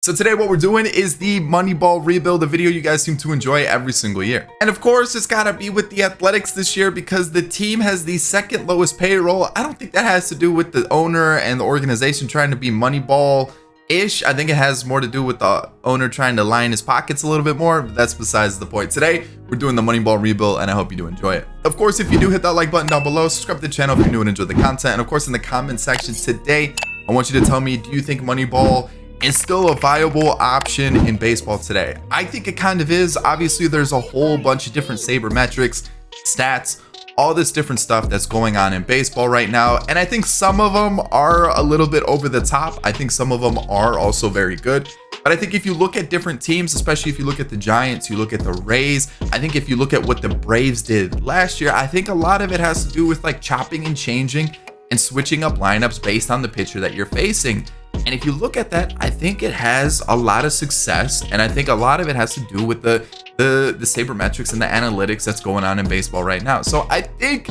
So today what we're doing is the Moneyball rebuild, a video you guys seem to enjoy every single year. And of course, it's gotta be with the Athletics this year because the team has the second lowest payroll. I don't think that has to do with the owner and the organization trying to be Moneyball-ish. I think it has more to do with the owner trying to line his pockets a little bit more, but that's besides the point. Today, we're doing the Moneyball rebuild, and I hope you do enjoy it. Of course, if you do, hit that like button down below, subscribe to the channel if you're new and enjoy the content, and of course, in the comment section today, I want you to tell me, do you think Moneyball is still a viable option in baseball today? I think it kind of is. Obviously, there's a whole bunch of different sabermetrics, stats, all this different stuff that's going on in baseball right now. And I think some of them are a little bit over the top. I think some of them are also very good. But I think if you look at different teams, especially if you look at the Giants, you look at the Rays, I think if you look at what the Braves did last year, I think a lot of it has to do with like chopping and changing and switching up lineups based on the pitcher that you're facing. And if you look at that, I think it has a lot of success, and I think a lot of it has to do with the sabermetrics and the analytics that's going on in baseball right now. So I think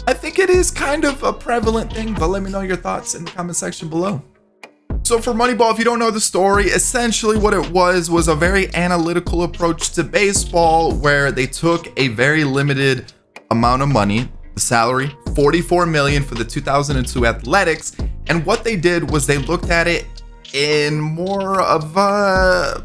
it is kind of a prevalent thing, but let me know your thoughts in the comment section below. So for Moneyball, if you don't know the story, essentially what it was a very analytical approach to baseball where they took a very limited amount of money, the salary, $44 million for the 2002 Athletics. And what they did was they looked at it in more of a,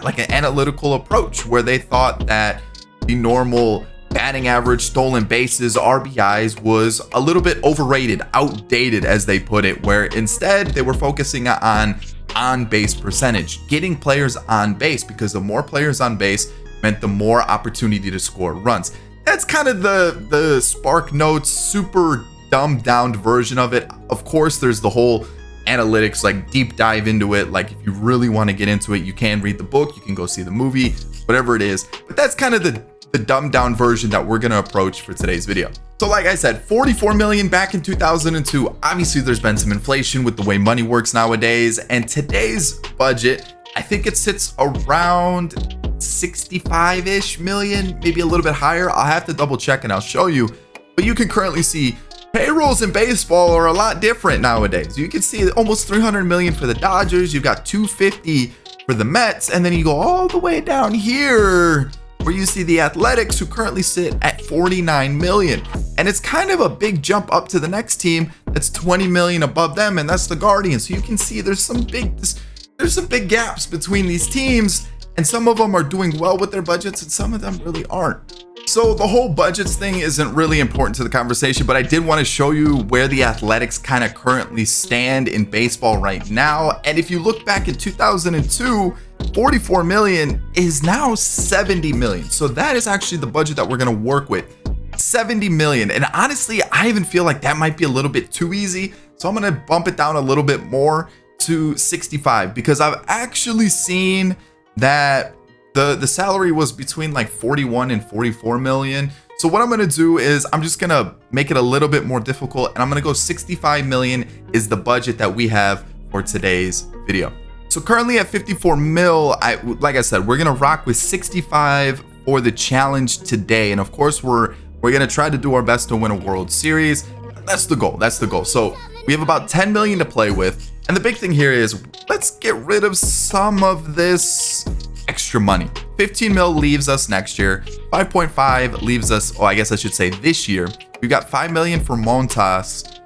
like an analytical approach where they thought that the normal batting average, stolen bases, RBIs was a little bit overrated, outdated as they put it, where instead they were focusing on base percentage, getting players on base, because the more players on base meant the more opportunity to score runs. That's kind of the Spark Notes super dumbed down version of it. Of course, there's the whole analytics, like deep dive into it. Like if you really want to get into it, you can read the book, you can go see the movie, whatever it is. But that's kind of the dumbed down version that we're going to approach for today's video. So like I said, 44 million back in 2002. Obviously, there's been some inflation with the way money works nowadays. And today's budget, I think it sits around 65-ish million, maybe a little bit higher. I'll have to double check and I'll show you. But you can currently see payrolls in baseball are a lot different nowadays. You can see almost 300 million for the Dodgers. You've got 250 for the Mets. And then you go all the way down here where you see the Athletics, who currently sit at 49 million. And it's kind of a big jump up to the next team that's 20 million above them, and that's the Guardians. So you can see there's some big gaps between these teams, and some of them are doing well with their budgets and some of them really aren't. So the whole budgets thing isn't really important to the conversation, but I did want to show you where the Athletics kind of currently stand in baseball right now. And if you look back in 2002, 44 million is now 70 million. So that is actually the budget that we're going to work with, 70 million. And honestly, I even feel like that might be a little bit too easy. So I'm going to bump it down a little bit more to 65, because I've actually seen that the salary was between like 41 and 44 million. So what I'm going to do is I'm just going to make it a little bit more difficult, and I'm going to go 65 million is the budget that we have for today's video. So currently at 54 mil, like I said, we're going to rock with 65 for the challenge today. And of course, we're going to try to do our best to win a World Series. That's the goal. That's the goal. So we have about 10 million to play with. And the big thing here is let's get rid of some of this extra money. 15 mil leaves us next year. 5.5 leaves us, I guess I should say this year. We've got 5 million for Montas.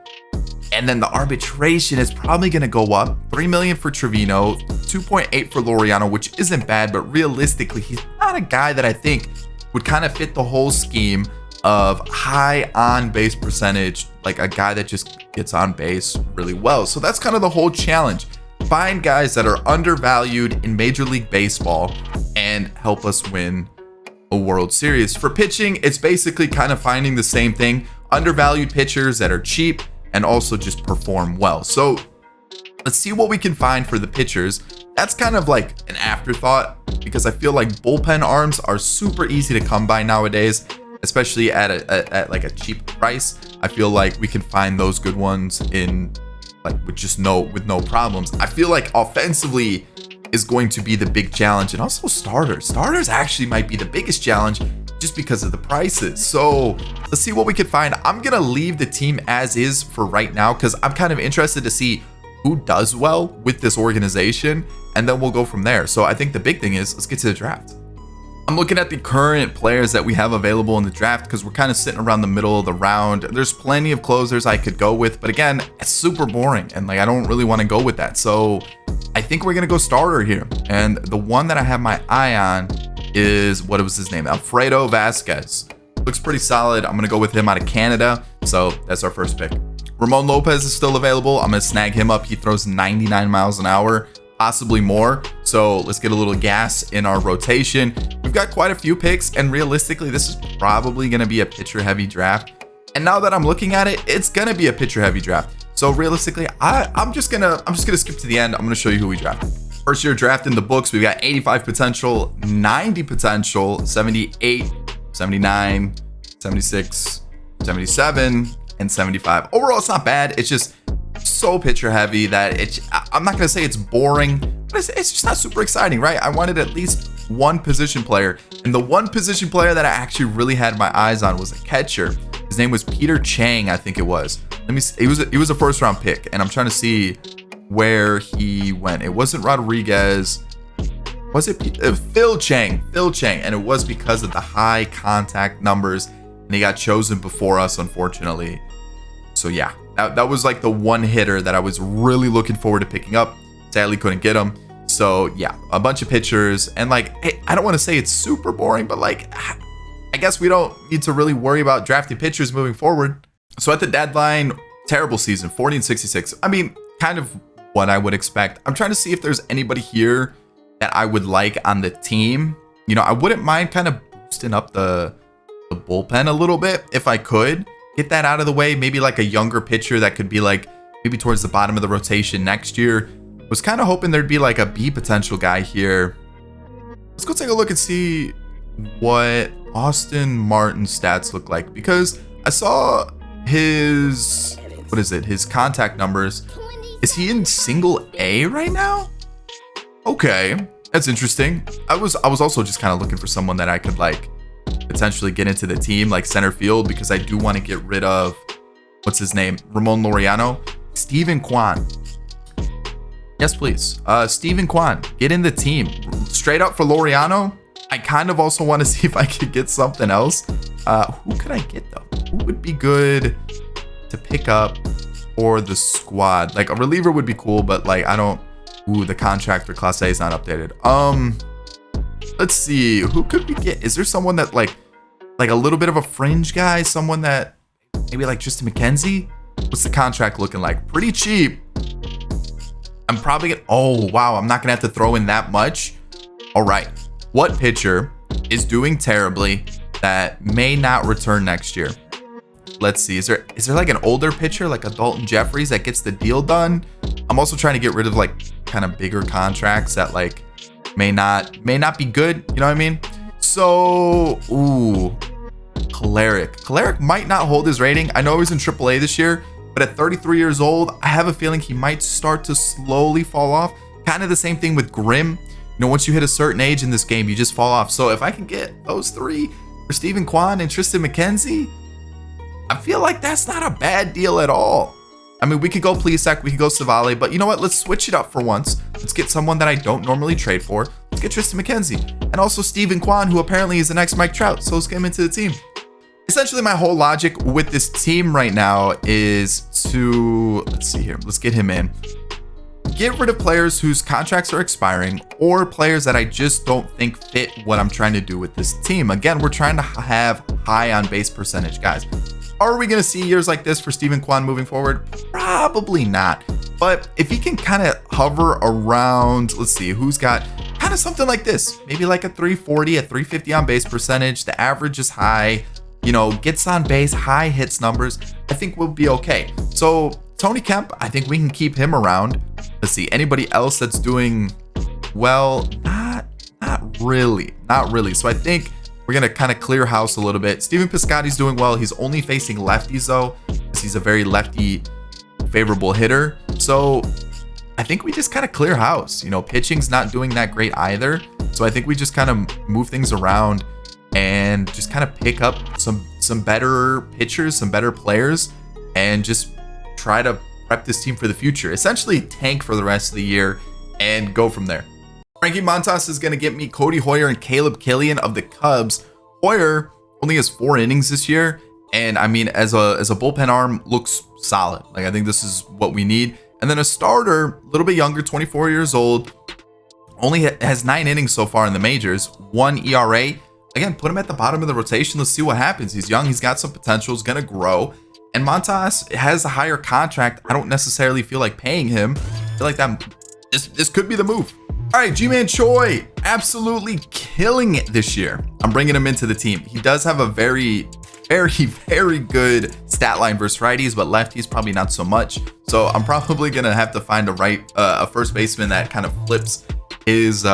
And then the arbitration is probably going to go up. 3 million for Trevino, 2.8 for Laureano, which isn't bad, but realistically, he's not a guy that I think would kind of fit the whole scheme of high on base percentage, like a guy that just gets on base really well. So that's kind of the whole challenge. Find guys that are undervalued in Major League Baseball and help us win a World Series. For pitching, it's basically kind of finding the same thing. Undervalued pitchers that are cheap and also just perform well. So let's see what we can find for the pitchers. That's kind of like an afterthought, because I feel like bullpen arms are super easy to come by nowadays, especially at like a cheap price. I feel like we can find those good ones in like with no problems. I feel like offensively is going to be the big challenge, and also starters actually might be the biggest challenge just because of the prices. So let's see what we can find. I'm gonna leave the team as is for right now, because I'm kind of interested to see who does well with this organization and then we'll go from there. So I think the big thing is, let's get to the draft. I'm looking at the current players that we have available in the draft because we're kind of sitting around the middle of the round. There's plenty of closers I could go with, but again, it's super boring and like I don't really want to go with that. So I think we're gonna go starter here, and the one that I have my eye on is, what was his name? Alfredo Vasquez. Looks pretty solid. I'm gonna go with him out of Canada. So that's our first pick. Ramon Lopez is still available. I'm gonna snag him up. He throws 99 miles an hour, possibly more. So let's get a little gas in our rotation. We've got quite a few picks, and realistically, this is probably gonna be a pitcher heavy draft. And now that I'm looking at it, it's gonna be a pitcher heavy draft. So realistically, I'm just gonna skip to the end. I'm gonna show you who we drafted. First year draft in the books, we've got 85 potential, 90 potential, 78, 79, 76, 77, and 75. Overall, it's not bad. It's just so pitcher heavy that I'm not gonna say it's boring, but it's just not super exciting, right? I wanted at least one position player, and the one position player that I actually really had my eyes on was a catcher. His name was Peter Chang, I think it was. Let me see. He was a first round pick, and I'm trying to see where he went. It wasn't Rodriguez. Was it Phil Chang? Phil Chang, and it was because of the high contact numbers, and he got chosen before us, unfortunately. So yeah, that was like the one hitter that I was really looking forward to picking up. Sadly, couldn't get him. So yeah, a bunch of pitchers, and like, hey, I don't want to say it's super boring, but like, I guess we don't need to really worry about drafting pitchers moving forward. So at the deadline, terrible season, 40-66. I mean, kind of what I would expect. I'm trying to see if there's anybody here that I would like on the team. You know, I wouldn't mind kind of boosting up the bullpen a little bit if I could get that out of the way. Maybe like a younger pitcher that could be like maybe towards the bottom of the rotation next year. Was kind of hoping there'd be like a B potential guy here. Let's go take a look and see what Austin Martin's stats look like, because I saw his, what is it, his contact numbers. Is he in single A right now? Okay, that's interesting. I was also just kind of looking for someone that I could like potentially get into the team, like center field, because I do want to get rid of, what's his name, Ramon Laureano. Steven Kwan. Yes, please. Steven Kwan, get in the team. Straight up for Laureano. I kind of also want to see if I could get something else. Who could I get though? Who would be good to pick up for the squad? Like a reliever would be cool, but like I don't. Ooh, the contract for Class A is not updated. Let's see. Who could we get? Is there someone that like a little bit of a fringe guy? Someone that maybe like Tristan McKenzie? What's the contract looking like? Pretty cheap. I'm probably gonna, oh wow, I'm not gonna have to throw in that much. All right, what pitcher is doing terribly that may not return next year? Let's see, is there like an older pitcher like a Dalton Jeffries that gets the deal done? I'm also trying to get rid of like kind of bigger contracts that like may not be good, you know what I mean? So, ooh, Cleric might not hold his rating. I know he was in AAA this year, but at 33 years old, I have a feeling he might start to slowly fall off. Kind of the same thing with Grimm. You know, once you hit a certain age in this game, you just fall off. So if I can get those three for Steven Kwan and Tristan McKenzie, I feel like that's not a bad deal at all. I mean, we could go Plesac, we could go Savale, but you know what? Let's switch it up for once. Let's get someone that I don't normally trade for. Let's get Tristan McKenzie. And also Steven Kwan, who apparently is the next Mike Trout. So let's get him into the team. Essentially, my whole logic with this team right now is to, let's see here, let's get him in. Get rid of players whose contracts are expiring or players that I just don't think fit what I'm trying to do with this team. Again, we're trying to have high on base percentage guys. Are we going to see years like this for Steven Kwan moving forward? Probably not. But if he can kind of hover around, let's see, who's got kind of something like this, maybe like a 340, a 350 on base percentage, the average is high, you know, gets on base, high hits numbers, I think we'll be okay. So Tony Kemp, I think we can keep him around. Let's see, anybody else that's doing well? Not really. So I think we're going to kind of clear house a little bit. Steven Piscotty's doing well. He's only facing lefties though, because he's a very lefty favorable hitter. So I think we just kind of clear house. You know, pitching's not doing that great either. So I think we just kind of move things around and just kind of pick up some better pitchers, some better players, and just try to prep this team for the future. Essentially tank for the rest of the year and go from there. Frankie Montas is going to get me Cody Hoyer and Caleb Killian of the Cubs. Hoyer only has 4 innings this year, and I mean, as a bullpen arm, looks solid. Like, I think this is what we need. And then a starter, a little bit younger, 24 years old, only has 9 innings so far in the majors, 1 ERA. Again, put him at the bottom of the rotation. Let's see what happens. He's young. He's got some potential. He's going to grow. And Montas has a higher contract. I don't necessarily feel like paying him. I feel like this could be the move. All right, Ji-Man Choi, absolutely killing it this year. I'm bringing him into the team. He does have a very, very good stat line versus righties, but lefties probably not so much. So I'm probably gonna have to find a first baseman that kind of flips his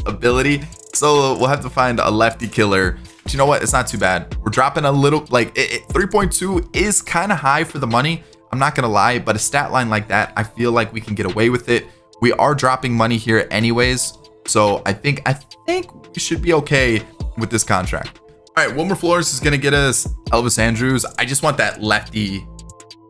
ability. So we'll have to find a lefty killer. But you know what? It's not too bad. We're dropping a little, like 3.2 is kind of high for the money. I'm not gonna lie, but a stat line like that, I feel like we can get away with it. We are dropping money here anyways, so I think we should be okay with this contract. All right, Wilmer Flores is gonna get us Elvis Andrus. I just want that lefty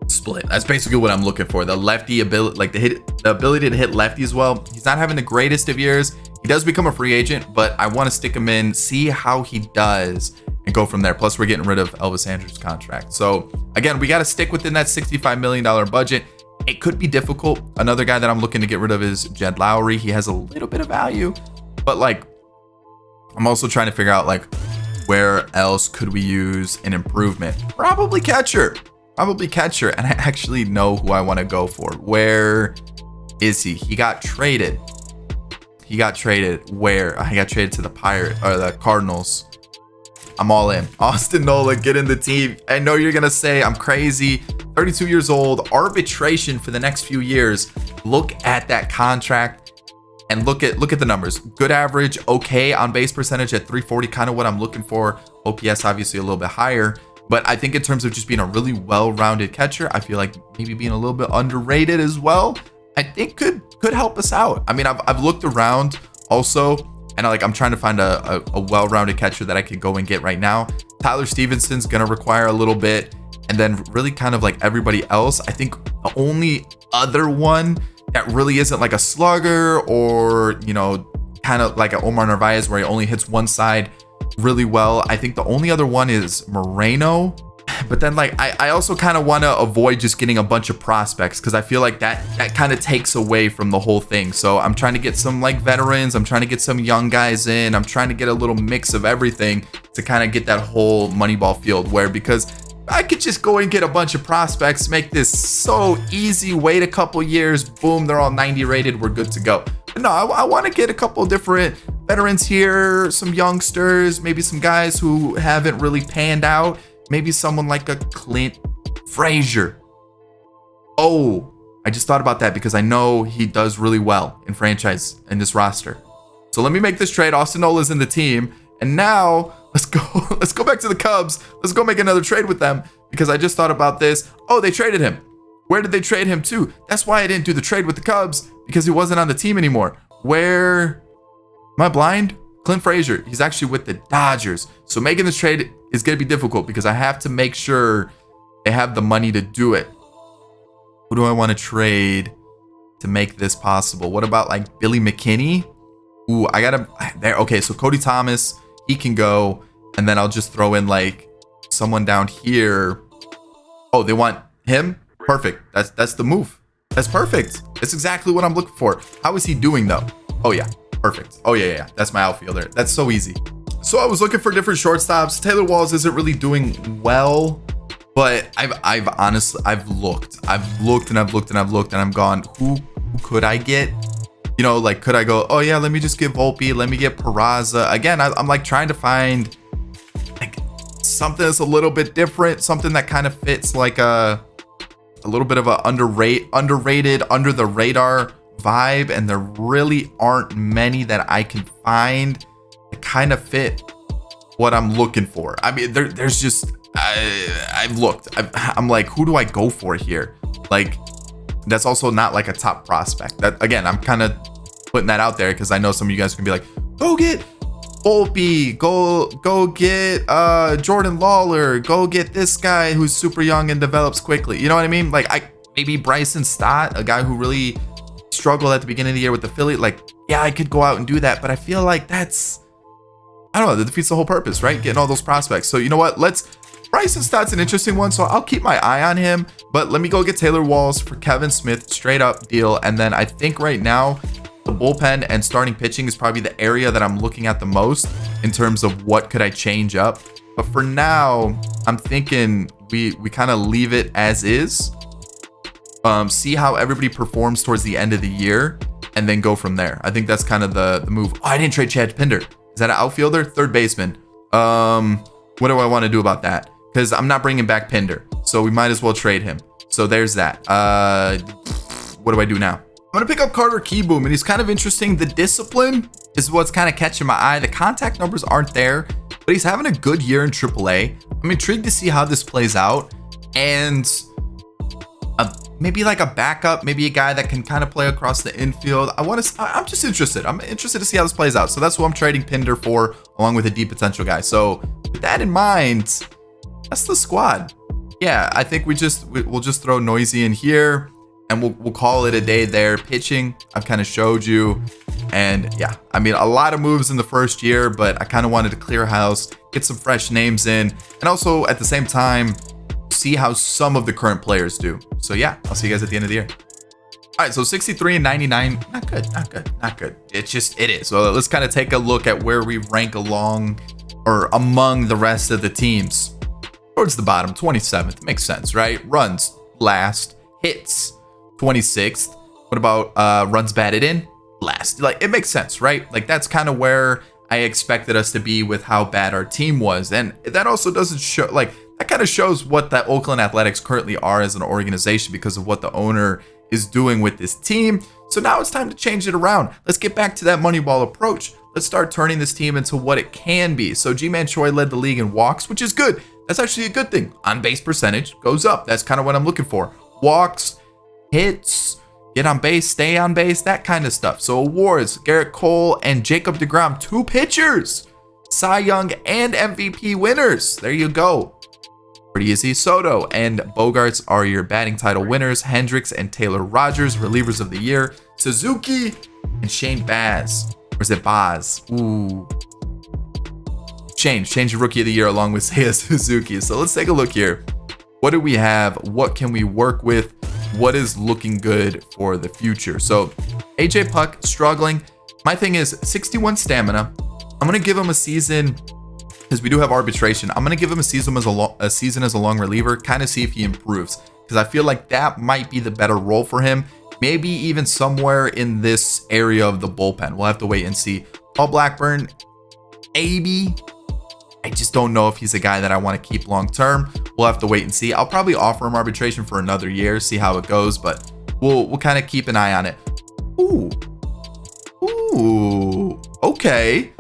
split. That's basically what I'm looking for. The lefty ability, like the ability to hit lefties well. He's not having the greatest of years. He does become a free agent, but I want to stick him in, see how he does, and go from there. Plus, we're getting rid of Elvis Andrus' contract. So again, we got to stick within that $65 million budget. It could be difficult. Another guy that I'm looking to get rid of is Jed Lowry. He has a little bit of value, but like, I'm also trying to figure out like, where else could we use an improvement? Probably catcher. And I actually know who I want to go for. Where is he? He got traded. Where? He got traded to the Cardinals. I'm all in. Austin Nola, get in the team. I know you're gonna say I'm crazy. 32 years old, arbitration for the next few years. Look at that contract and look at the numbers. Good average, okay on base percentage at 340, kind of what I'm looking for. OPS obviously a little bit higher, but I think in terms of just being a really well-rounded catcher, I feel like maybe being a little bit underrated as well, I think could help us out. I mean, I've looked around also, and I'm trying to find a well-rounded catcher that I could go and get right now. Tyler Stevenson's gonna require a little bit, and then really kind of like everybody else. I think the only other one that really isn't like a slugger or, you know, kind of like an Omar Narvaez where he only hits one side really well. I think the only other one is Moreno. But then like I also kind of want to avoid just getting a bunch of prospects because I feel like that kind of takes away from the whole thing. So I'm trying to get some like veterans. I'm trying to get some young guys in. I'm trying to get a little mix of everything to kind of get that whole Moneyball field where, because I could just go and get a bunch of prospects, make this so easy, wait a couple years, boom, they're all 90 rated, we're good to go. But no, I want to get a couple different veterans here, some youngsters, maybe some guys who haven't really panned out. Maybe someone like a Clint Frazier. Oh, I just thought about that because I know he does really well in franchise in this roster. So let me make this trade. Austin Nola's in the team. And now let's go back to the Cubs. Let's go make another trade with them because I just thought about this. Oh, they traded him. Where did they trade him to? That's why I didn't do the trade with the Cubs, because he wasn't on the team anymore. Where? Am I blind? Clint Frazier. He's actually with the Dodgers. So making this trade is going to be difficult because I have to make sure they have the money to do it. Who do I want to trade to make this possible? What about like Billy McKinney? Ooh, I gotta there. Okay, so Cody Thomas, he can go, and then I'll just throw in like someone down here. Oh, they want him? Perfect. That's the move. That's perfect. That's exactly what I'm looking for. How is he doing though? Oh yeah, perfect. Oh yeah. That's my outfielder. That's so easy. So I was looking for different shortstops. Taylor Walls isn't really doing well, but I've honestly looked and I'm gone. Who could I get? You know, like, could I go, oh yeah, let me just get Volpe, let me get Peraza. Again, I'm like trying to find like something that's a little bit different, something that kind of fits like a little bit of a underrated, under the radar vibe. And there really aren't many that I can find that kind of fit what I'm looking for. I mean, there's just, I've looked, I'm like, who do I go for here? Like, that's also not like a top prospect. That again, I'm kind of putting that out there because I know some of you guys can be like, go get Volpe, go get Jordan Lawler, go get this guy who's super young and develops quickly. You know what I mean? Like maybe Bryson Stott, a guy who really struggled at the beginning of the year with the Philly. Like, yeah, I could go out and do that, but I feel like that's, I don't know, that defeats the whole purpose, right? Getting all those prospects. So you know what? Bryson Stott's an interesting one, so I'll keep my eye on him. But let me go get Taylor Walls for Kevin Smith, straight up deal. And then I think right now, the bullpen and starting pitching is probably the area that I'm looking at the most in terms of what could I change up. But for now, I'm thinking we kind of leave it as is. See how everybody performs towards the end of the year, and then go from there. I think that's kind of the move. Oh, I didn't trade Chad Pinder. Is that an outfielder? Third baseman. What do I want to do about that? Because I'm not bringing back Pinder, so we might as well trade him. So there's that. What do I do now? I'm going to pick up Carter Kieboom, and he's kind of interesting. The discipline is what's kind of catching my eye. The contact numbers aren't there, but he's having a good year in AAA. I'm intrigued to see how this plays out. And maybe like a backup, maybe a guy that can kind of play across the infield. I'm just interested. I'm interested to see how this plays out. So that's what I'm trading Pinder for, along with a deep potential guy. So with that in mind, that's the squad. Yeah, I think we'll just throw Noisy in here, and we'll call it a day there. Pitching, I've kind of showed you. And yeah, I mean, a lot of moves in the first year, but I kind of wanted to clear house, get some fresh names in, and also at the same time, see how some of the current players do. So yeah, I'll see you guys at the end of the year. All right, so 63 and 99, not good. It is. So let's kind of take a look at where we rank among the rest of the teams. Towards the bottom, 27th, makes sense, right? Runs, last. Hits, 26th. What about runs batted in? Last. Like, it makes sense, right? Like, that's kind of where I expected us to be with how bad our team was. And that also doesn't show, like, that kind of shows what the Oakland Athletics currently are as an organization because of what the owner is doing with this team. So now it's time to change it around. Let's get back to that Moneyball approach. Let's start turning this team into what it can be. So G-Man Choi led the league in walks, which is good. That's actually a good thing. On base percentage goes up. That's kind of what I'm looking for. Walks, hits, get on base, stay on base, that kind of stuff. So awards, Garrett Cole and Jacob deGrom, 2 pitchers, Cy Young and MVP winners. There you go. Pretty easy. Soto and Bogarts are your batting title winners. Hendricks and Taylor Rogers, relievers of the year. Suzuki and Shane Baz. Or is it Baz? Ooh. Change the rookie of the year along with Seiya Suzuki. So let's take a look here. What do we have? What can we work with? What is looking good for the future? So AJ Puck struggling. My thing is 61 stamina. I'm going to give him a season because we do have arbitration. I'm going to give him a season as a long reliever, kind of see if he improves, because I feel like that might be the better role for him. Maybe even somewhere in this area of the bullpen. We'll have to wait and see. Paul Blackburn, maybe. I just don't know if he's a guy that I want to keep long term. We'll have to wait and see. I'll probably offer him arbitration for another year, see how it goes, but we'll kind of keep an eye on it. Ooh, okay.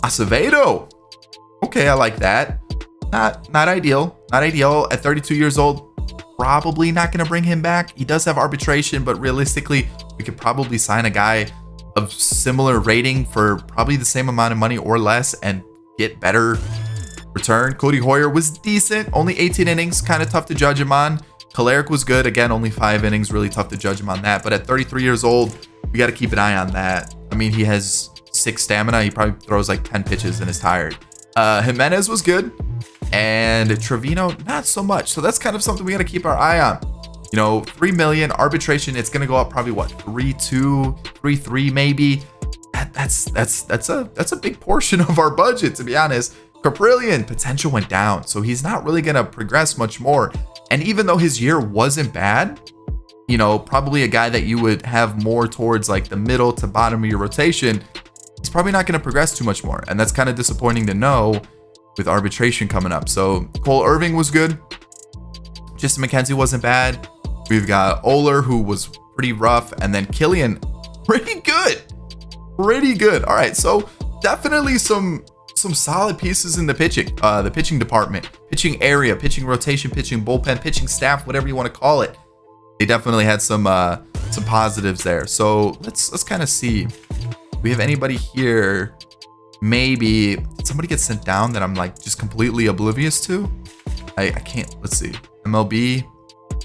Acevedo. Okay, I like that. Not ideal. Not ideal. At 32 years old, probably not going to bring him back. He does have arbitration, but realistically, we could probably sign a guy of similar rating for probably the same amount of money or less and get better return. Cody Hoyer was decent, only 18 innings, kind of tough to judge him on. Kolarek was good, again, only 5 innings, really tough to judge him on that. But at 33 years old, we got to keep an eye on that. I mean, he has 6 stamina. He probably throws like 10 pitches and is tired. Jimenez was good, and Trevino not so much. So that's kind of something we got to keep our eye on. You know, 3 million arbitration. It's going to go up probably what, 3.2, 3.3 maybe. That's a big portion of our budget, to be honest. Caprillion potential went down, so he's not really going to progress much more. And even though his year wasn't bad, you know, probably a guy that you would have more towards like the middle to bottom of your rotation, he's probably not going to progress too much more. And that's kind of disappointing to know with arbitration coming up. So Cole Irving was good. Justin McKenzie wasn't bad. We've got Oler, who was pretty rough. And then Killian, pretty good. Pretty good. All right. So definitely some solid pieces in the pitching department, pitching area, pitching rotation, pitching bullpen, pitching staff, whatever you want to call it. They definitely had some positives there. So let's kind of see. We have anybody here? Maybe did somebody get sent down that I'm like just completely oblivious to? I can't. Let's see. MLB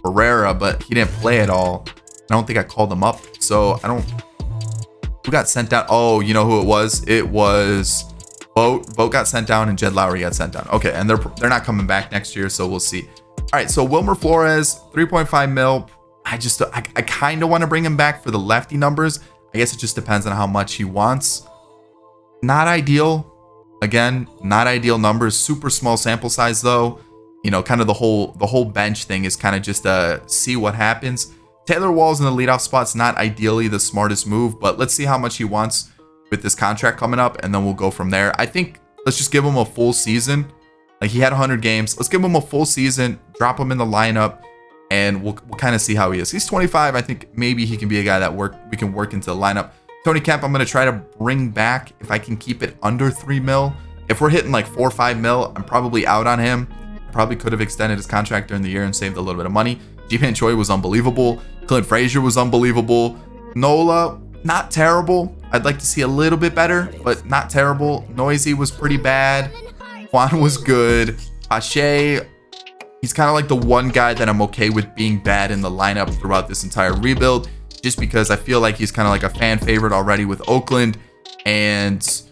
Herrera, but he didn't play at all. I don't think I called him up. So I don't. Who got sent down? Oh, you know who it was? It was Vogt. Vogt got sent down and Jed Lowry got sent down. Okay, and they're not coming back next year, so we'll see. All right, so Wilmer Flores, 3.5 mil. I kind of want to bring him back for the lefty numbers. I guess it just depends on how much he wants. Not ideal. Again, not ideal numbers. Super small sample size though. You know, kind of the whole bench thing is kind of just see what happens. Taylor Wall's in the leadoff spot's not ideally the smartest move, but let's see how much he wants with this contract coming up, and then we'll go from there. I think let's just give him a full season. Like, he had 100 games. Let's give him a full season, drop him in the lineup, and we'll kind of see how he is. He's 25. I think maybe he can be a guy that we can work into the lineup. Tony Kemp, I'm going to try to bring back if I can keep it under 3 mil. If we're hitting like 4 or 5 mil, I'm probably out on him. Probably could have extended his contract during the year and saved a little bit of money. Ji-Man Choi was unbelievable. Clint Frazier was unbelievable. Nola, not terrible. I'd like to see a little bit better, but not terrible. Noisy was pretty bad. Juan was good. Pache, he's kind of like the one guy that I'm okay with being bad in the lineup throughout this entire rebuild, just because I feel like he's kind of like a fan favorite already with Oakland, and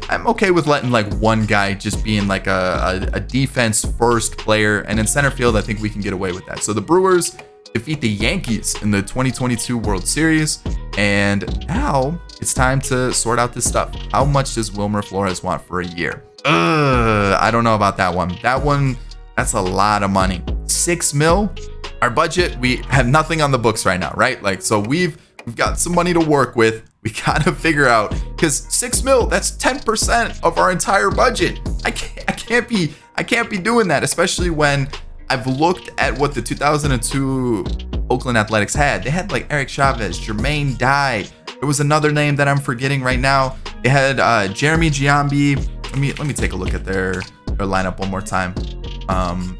I'm okay with letting like one guy just being like a defense first player, and in center field I think we can get away with that. So the Brewers defeat the Yankees in the 2022 World Series, and now it's time to sort out this stuff. How much does Wilmer Flores want for a year? I don't know about that one. That's a lot of money. 6 mil. Our budget, we have nothing on the books right now, right? Like, so we've got some money to work with. We gotta figure out, because 6 mil, that's 10% of our entire budget. I can't be doing that, especially when I've looked at what the 2002 Oakland Athletics had. They had like Eric Chavez, Jermaine Dye. There was another name that I'm forgetting right now. They had Jeremy Giambi. Let me take a look at their lineup one more time,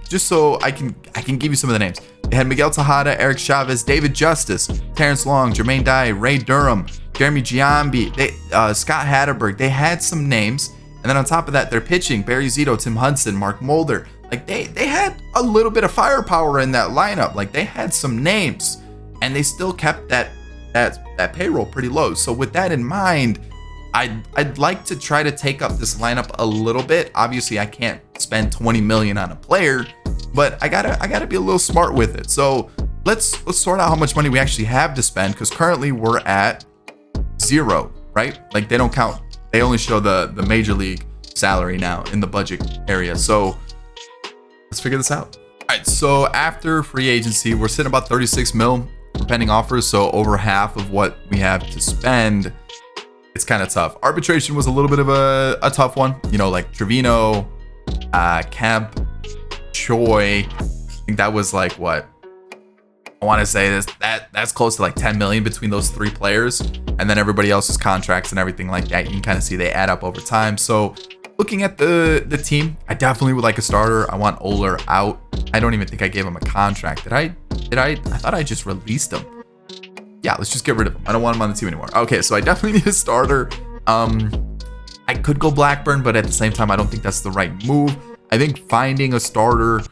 just so I can give you some of the names. They had Miguel Tejada, Eric Chavez, David Justice, Terrence Long, Jermaine Dye, Ray Durham, Jeremy Giambi, Scott Hatterberg. They had some names, and then on top of that, they're pitching Barry Zito, Tim Hudson, Mark Mulder. Like, they had a little bit of firepower in that lineup. Like, they had some names, and they still kept that payroll pretty low. So with that in mind, I'd like to try to take up this lineup a little bit. Obviously, I can't spend 20 million on a player, but I gotta be a little smart with it. So let's sort out how much money we actually have to spend, because currently we're at 0, right? Like, they don't count. They only show the major league salary now in the budget area. So let's figure this out. All right, so after free agency, we're sitting about 36 mil for pending offers, so over half of what we have to spend. It's kind of tough. Arbitration was a little bit of a tough one. You know, like Trevino, Kemp, Choi. I think that was like, what? I want to say that's close to like 10 million between those 3 players, and then everybody else's contracts and everything like that. You can kind of see they add up over time. So looking at the team, I definitely would like a starter. I want Oler out. I don't even think I gave him a contract. Did I? I thought I just released him. Yeah, let's just get rid of him. I don't want him on the team anymore. Okay, so I definitely need a starter. I could go Blackburn, but at the same time, I don't think that's the right move. I think finding a starter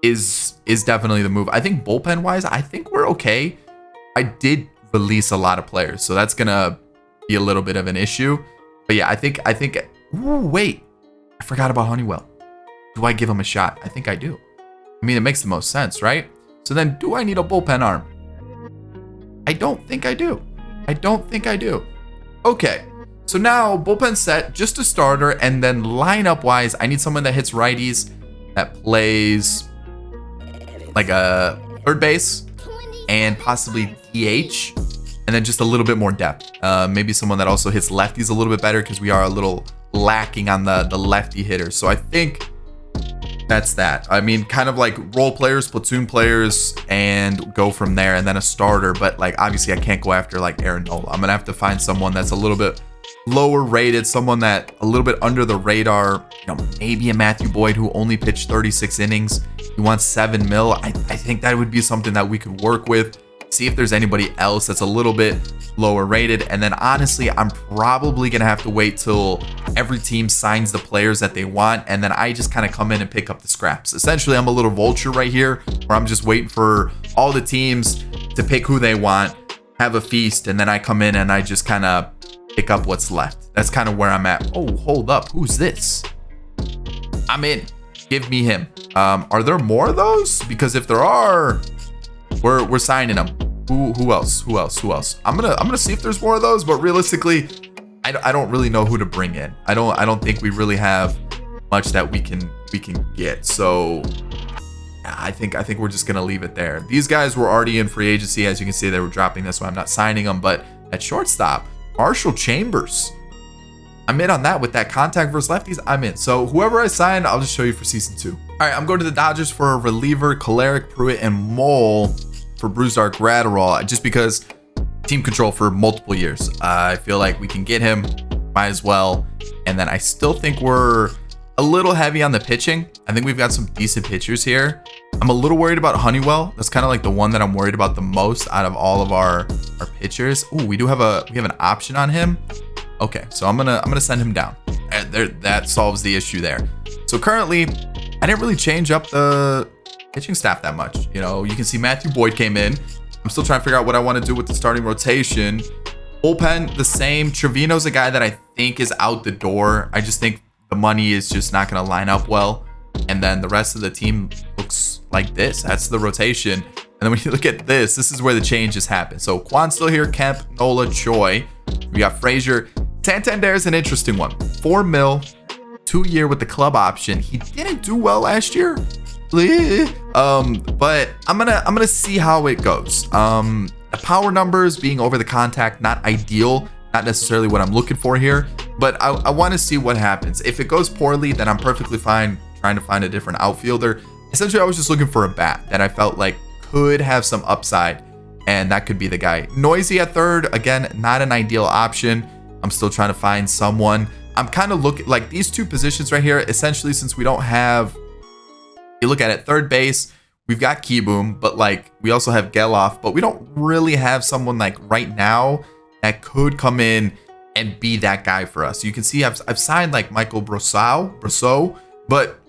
is definitely the move. I think bullpen wise, I think we're okay. I did release a lot of players, so that's gonna be a little bit of an issue. But yeah, I think. Ooh, wait, I forgot about Honeywell. Do I give him a shot? I think I do. I mean, it makes the most sense, right? So then, do I need a bullpen arm? I don't think I do. Okay, so now bullpen set, just a starter, and then lineup wise, I need someone that hits righties, that plays like a third base and possibly DH, and then just a little bit more depth. Maybe someone that also hits lefties a little bit better, because we are a little lacking on the lefty hitters. So I think that's that. I mean, kind of like role players, platoon players, and go from there, and then a starter. But like, obviously I can't go after like Aaron Nola. I'm gonna have to find someone that's a little bit lower rated, someone that a little bit under the radar. You know, maybe a Matthew Boyd who only pitched 36 innings. He wants 7 mil. I think that would be something that we could work with. See if there's anybody else that's a little bit lower rated. And then honestly, I'm probably gonna have to wait till every team signs the players that they want, and then I just kind of come in and pick up the scraps. Essentially, I'm a little vulture right here, where I'm just waiting for all the teams to pick who they want, have a feast, and then I come in and I just kind of pick up what's left. That's kind of where I'm at. Oh, hold up. Who's this? I'm in. Give me him. Are there more of those? Because if there are, we're signing them. Who else? I'm gonna see if there's more of those, but realistically, I don't really know who to bring in. I don't think we really have much that we can get. So I think we're just gonna leave it there. These guys were already in free agency. As you can see, they were dropping this, so I'm not signing them. But at shortstop, Marshall Chambers, I'm in on that with that contact versus lefties. I'm in. So whoever I sign, I'll just show you for season 2. All right, I'm going to the Dodgers for a reliever, Kolarek, Pruitt, and Mole for Brusdar Gratterall, just because team control for multiple years. I feel like we can get him, might as well. And then I still think we're a little heavy on the pitching. I think we've got some decent pitchers here. I'm a little worried about Honeywell. That's kind of like the one that I'm worried about the most out of all of our pitchers. Ooh, we have an option on him. Okay, so I'm gonna send him down. That solves the issue there. So currently, I didn't really change up the pitching staff that much. You know, you can see Matthew Boyd came in. I'm still trying to figure out what I want to do with the starting rotation. Bullpen, the same. Trevino's a guy that I think is out the door. I just think the money is just not going to line up well. And then the rest of the team looks like this. That's the rotation. And then when you look at this is where the changes happen. So Kwan's still here, Kemp, Nola, Choi. We got Frazier. Santander is an interesting one. $4 million, 2-year with the club option. He didn't do well last year. But I'm gonna see how it goes. The power numbers being over the contact, not ideal, not necessarily what I'm looking for here, but I want to see what happens. If it goes poorly, then I'm perfectly fine trying to find a different outfielder. Essentially, I was just looking for a bat that I felt like could have some upside, and that could be the guy. Noisy at third, again, not an ideal option. I'm still trying to find someone. I'm kind of looking like these two positions right here, essentially, since we don't have, you look at it, third base, we've got Keyboom, but like we also have Geloff, but we don't really have someone like right now that could come in and be that guy for us. You can see I've signed like Michael Brosseau, but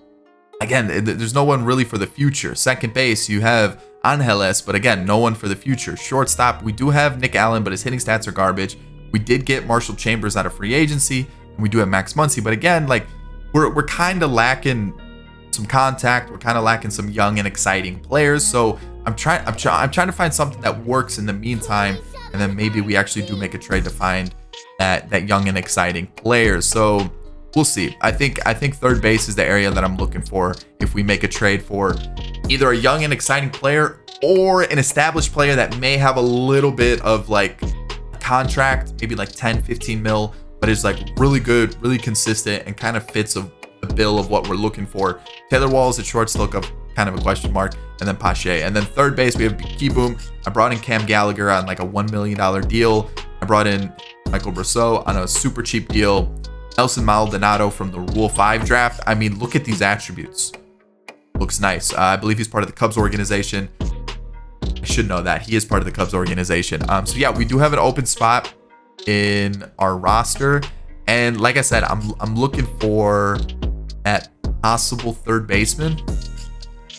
again, there's no one really for the future. Second base, you have Angeles, but again, no one for the future. Shortstop, we do have Nick Allen, but his hitting stats are garbage. We did get Marshall Chambers out of free agency, and we do have Max Muncy, but again, like we're kind of lacking some contact. We're kind of lacking some young and exciting players. So I'm trying to find something that works in the meantime, and then maybe we actually do make a trade to find that young and exciting player. So we'll see. I think third base is the area that I'm looking for if we make a trade for either a young and exciting player or an established player that may have a little bit of like contract, maybe like 10-15 mil, but is like really good, really consistent, and kind of fits the bill of what we're looking for. Taylor Walls at short still look kind of a question mark, and then Pache. And then third base, we have Keyboom. I brought in Cam Gallagher on like a $1 million deal. I brought in Michael Brosseau on a super cheap deal. Nelson Maldonado from the Rule 5 draft. I mean, look at these attributes. Looks nice. I believe he's part of the Cubs organization. I should know that. He is part of the Cubs organization. So yeah, we do have an open spot in our roster. And like I said, I'm looking for that possible third baseman.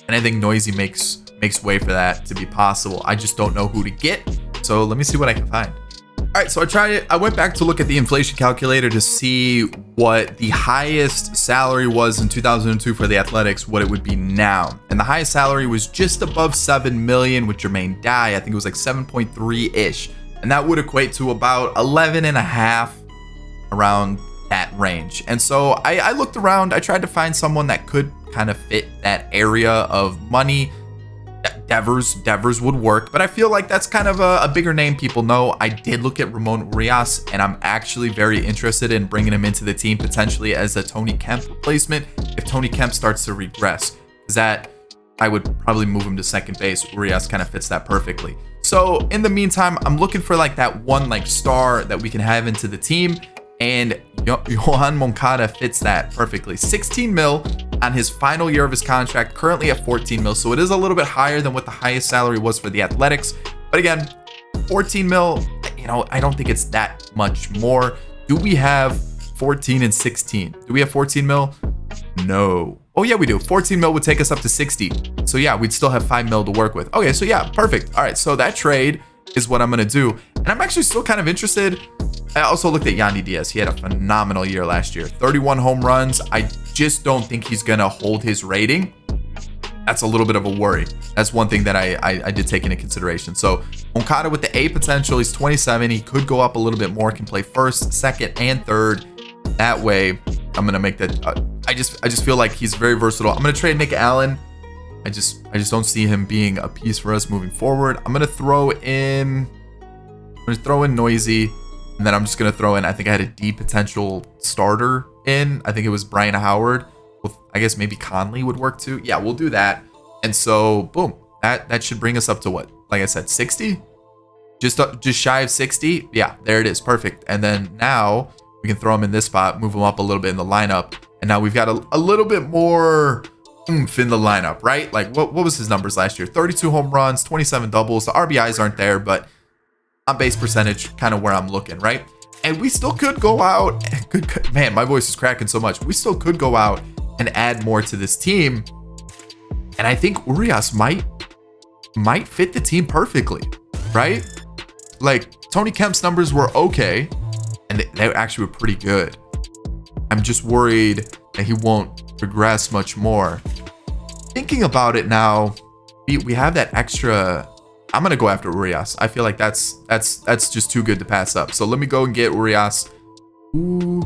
And I think Noisy makes way for that to be possible. I just don't know who to get. So let me see what I can find. All right, so I went back to look at the inflation calculator to see what the highest salary was in 2002 for the Athletics, what it would be now. And the highest salary was just above 7 million with Jermaine Dye. I think it was like 7.3-ish. And that would equate to about 11 and a half, around that range. And so I looked around, I tried to find someone that could kind of fit that area of money. Devers would work, but I feel like that's kind of a bigger name people know. I did look at Ramon Urias, and I'm actually very interested in bringing him into the team potentially as a Tony Kemp replacement if Tony Kemp starts to regress, because that I would probably move him to second base. Urias kind of fits that perfectly. So in the meantime, I'm looking for like that one like star that we can have into the team, and Johan Moncada fits that perfectly. 16 mil on his final year of his contract, currently at 14 mil. So it is a little bit higher than what the highest salary was for the Athletics. But again, 14 mil, you know, I don't think it's that much more. Do we have 14 and 16? Do we have 14 mil? No. Oh yeah, we do. 14 mil would take us up to 60. So yeah, we'd still have 5 mil to work with. Okay, so yeah, perfect. All right, so that trade is what I'm going to do. And I'm actually still kind of interested. I also looked at Yandy Diaz. He had a phenomenal year last year. 31 home runs. I just don't think he's going to hold his rating. That's a little bit of a worry. That's one thing that I did take into consideration. So Moncada with the A potential. He's 27. He could go up a little bit more. Can play first, second, and third. That way, I'm going to make that. I just feel like he's very versatile. I'm going to trade Nick Allen. I just don't see him being a piece for us moving forward. I'm going to throw in Noisy. And then I'm just going to throw in, I think I had a D potential starter in. I think it was Brian Howard. I guess maybe Conley would work too. Yeah, we'll do that. And so, boom. That should bring us up to what? Like I said, 60? Just shy of 60? Yeah, there it is. Perfect. And then now we can throw him in this spot, move him up a little bit in the lineup. And now we've got a little bit more oomph in the lineup, right? Like, what was his numbers last year? 32 home runs, 27 doubles. The RBIs aren't there, but on base percentage, kind of where I'm looking, right? And we still could go out. Man, my voice is cracking so much. We still could go out and add more to this team. And I think Urias might fit the team perfectly, right? Like, Tony Kemp's numbers were okay, and they actually were pretty good. I'm just worried that he won't progress much more. Thinking about it now, we have that extra. I'm gonna go after Urias. I feel like that's just too good to pass up. So let me go and get Urias. Who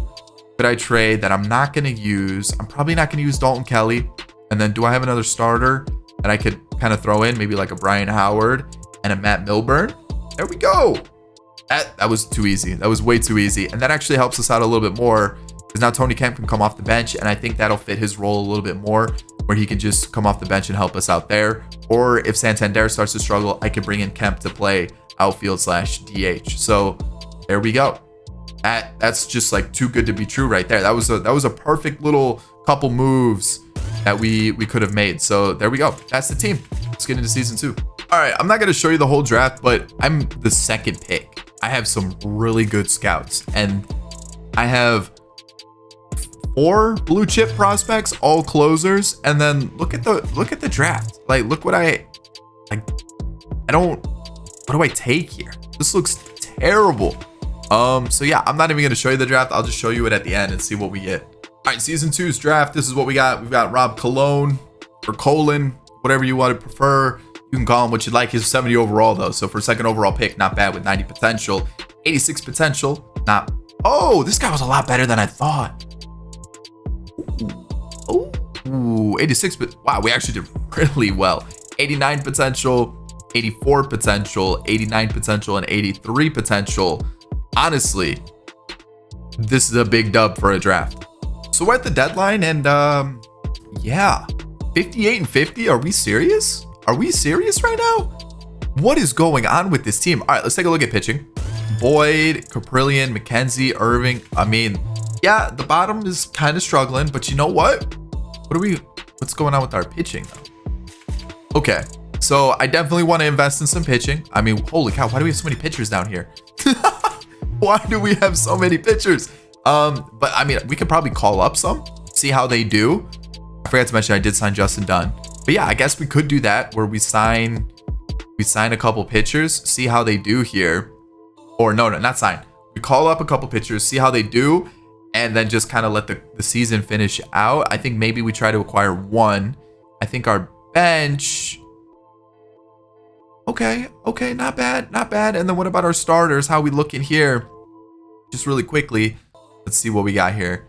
could I trade that I'm not gonna use? I'm probably not gonna use Dalton Kelly. And then do I have another starter that I could kind of throw in? Maybe like a Brian Howard and a Matt Milburn. There we go. That was too easy. That was way too easy. And that actually helps us out a little bit more because now Tony Kemp can come off the bench, and I think that'll fit his role a little bit more, where he can just come off the bench and help us out there. Or if Santander starts to struggle, I could bring in Kemp to play outfield / DH. So there we go. That's just like too good to be true right there. That was a perfect little couple moves that we could have made. So there we go. That's the team. Let's get into season 2. All right, I'm not going to show you the whole draft, but I'm the second pick. I have some really good scouts, and I have 4 blue chip prospects, all closers. And then look at the draft. Like, look what what do I take here? This looks terrible. So yeah, I'm not even going to show you the draft. I'll just show you it at the end and see what we get. All right, season 2's draft. This is what we got. We've got Rob Colon or Colon, whatever you want to prefer. You can call him what you like. He's 70 overall though. So for second overall pick, not bad with 90 potential, 86 potential. Not. Oh, this guy was a lot better than I thought. Ooh, 86, but wow, we actually did really well. 89 potential, 84 potential, 89 potential, and 83 potential. Honestly, this is a big dub for a draft. So we're at the deadline, and yeah, 58 and 50. Are we serious? Are we serious right now? What is going on with this team? All right, let's take a look at pitching. Boyd, Caprillion, McKenzie, Irving. I mean, yeah, the bottom is kind of struggling, but you know what? What's going on with our pitching though? Okay, so I definitely want to invest in some pitching. I mean, holy cow, why do we have so many pitchers down here? Why do we have so many pitchers? But I mean, we could probably call up some, see how they do. I forgot to mention I did sign Justin Dunn. But yeah, I guess we could do that where we sign a couple pitchers, see how they do here. Or no, not sign. We call up a couple pitchers, see how they do, and then just kind of let the season finish out. I think maybe we try to acquire one. I think our bench. Okay, not bad. And then what about our starters? How we looking here? Just really quickly, let's see what we got here.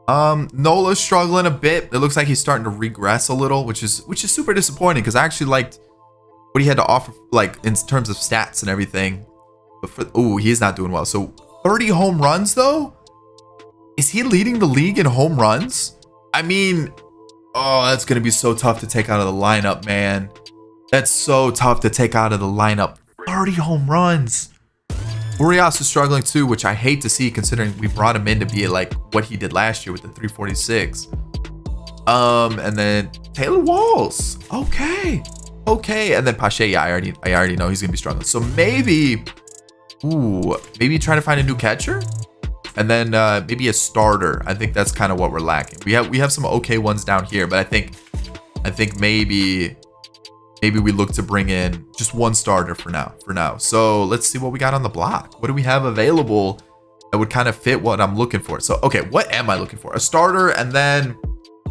Nola's struggling a bit. It looks like he's starting to regress a little, which is super disappointing because I actually liked what he had to offer, like in terms of stats and everything. But he's not doing well. So 30 home runs though? Is he leading the league in home runs? I mean, oh, that's gonna be so tough to take out of the lineup, man. That's so tough to take out of the lineup. 30 home runs. Urias is struggling too, which I hate to see considering we brought him in to be like what he did last year with the 346. And then Taylor Walls. Okay. And then Pache, yeah, I already know he's gonna be struggling. So maybe trying to find a new catcher, and then maybe a starter. I think that's kind of what we're lacking. We have some okay ones down here, but I think maybe maybe we look to bring in just one starter for now. So let's see what we got on the block. What do we have available that would kind of fit what I'm looking for? So, okay, what am I looking for? A starter and then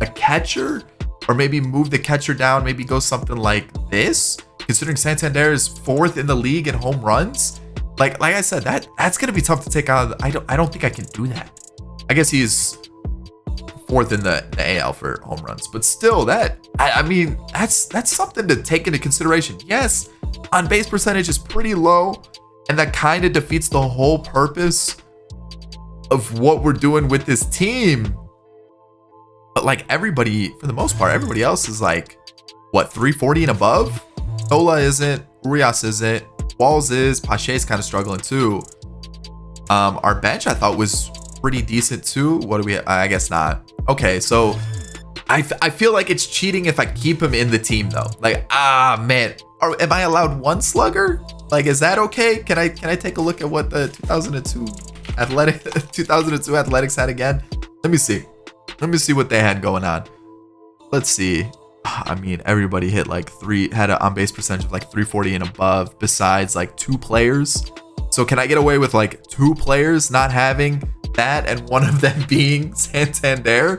a catcher, or maybe move the catcher down, maybe go something like this, considering Santander is 4th in the league in home runs. Like I said, that's going to be tough to take out. I don't think I can do that. I guess he's 4th in the AL for home runs, but still, I mean, that's something to take into consideration. Yes, on base percentage is pretty low, and that kind of defeats the whole purpose of what we're doing with this team. But like everybody, for the most part, everybody else is like, what, 340 and above? Nola isn't, Urias isn't, Walls is, Pache's kind of struggling too. Our bench I thought was pretty decent too. What do we, I guess not. Okay, so I feel like it's cheating if I keep him in the team though. Like, man, am I allowed one slugger? Like, is that okay? Can I take a look at what the 2002 Athletics had again? Let me see what they had going on. Let's see. I mean, everybody hit like had an on-base percentage of like 340 and above, besides like 2 players. So can I get away with like 2 players not having that, and one of them being Santander?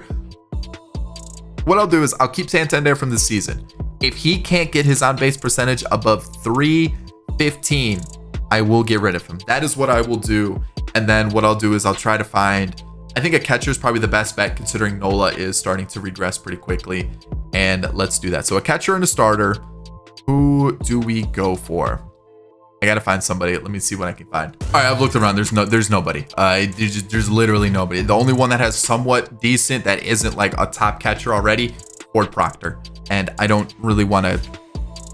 What I'll do is I'll keep Santander from this season. If he can't get his on-base percentage above 315, I will get rid of him. That is what I will do. And then what I'll do is I'll try to find, I think a catcher is probably the best bet, considering Nola is starting to regress pretty quickly. And let's do that. So a catcher and a starter. Who do we go for? I gotta find somebody. Let me see what I can find. All right, I've looked around. There's nobody. There's literally nobody. The only one that has somewhat decent, that isn't like a top catcher already, Ford Proctor. And I don't really want to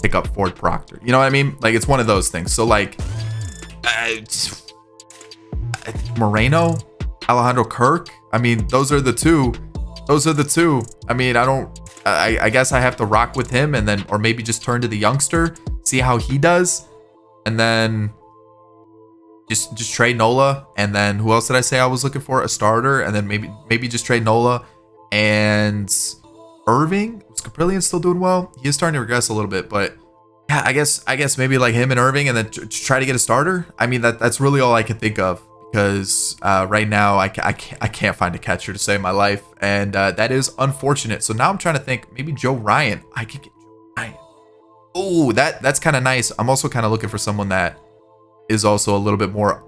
pick up Ford Proctor. You know what I mean? Like, it's one of those things. So like, Moreno, Alejandro Kirk. I mean, those are the two. I mean, I guess I have to rock with him, and then, or maybe just turn to the youngster, see how he does, and then just trade Nola. And then who else did I say I was looking for? A starter, and then maybe just trade Nola and Irving. Is Caprillion still doing well? He is starting to regress a little bit, but yeah, I guess maybe like him and Irving, and then try to get a starter. I mean, that's really all I can think of, because right now I can't find a catcher to save my life, and that is unfortunate. So now I'm trying to think, maybe Joe Ryan. I could get Joe Ryan. Oh, that's kind of nice. I'm also kind of looking for someone that is also a little bit more,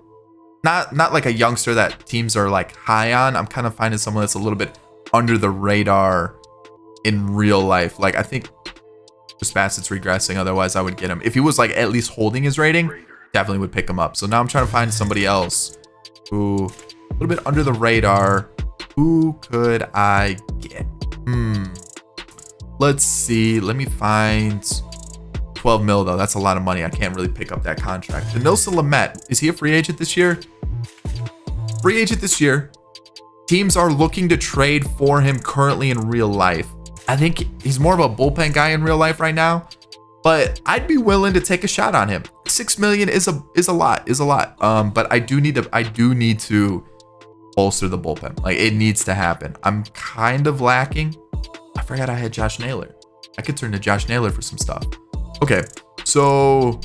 not like a youngster that teams are like high on. I'm kind of finding someone that's a little bit under the radar in real life. Like, I think Chris Bassett's regressing, otherwise I would get him. If he was like at least holding his rating, definitely would pick him up. So now I'm trying to find somebody else who a little bit under the radar. Who could I get? Let's see. Let me find 12 mil though. That's a lot of money. I can't really pick up that contract. Denilson Lamet, is he a free agent this year? Free agent this year. Teams are looking to trade for him currently in real life. I think he's more of a bullpen guy in real life right now, but I'd be willing to take a shot on him. 6 million is a lot. But I do need to bolster the bullpen. Like, it needs to happen. I'm kind of lacking. I forgot I had Josh Naylor. I could turn to Josh Naylor for some stuff. Okay, so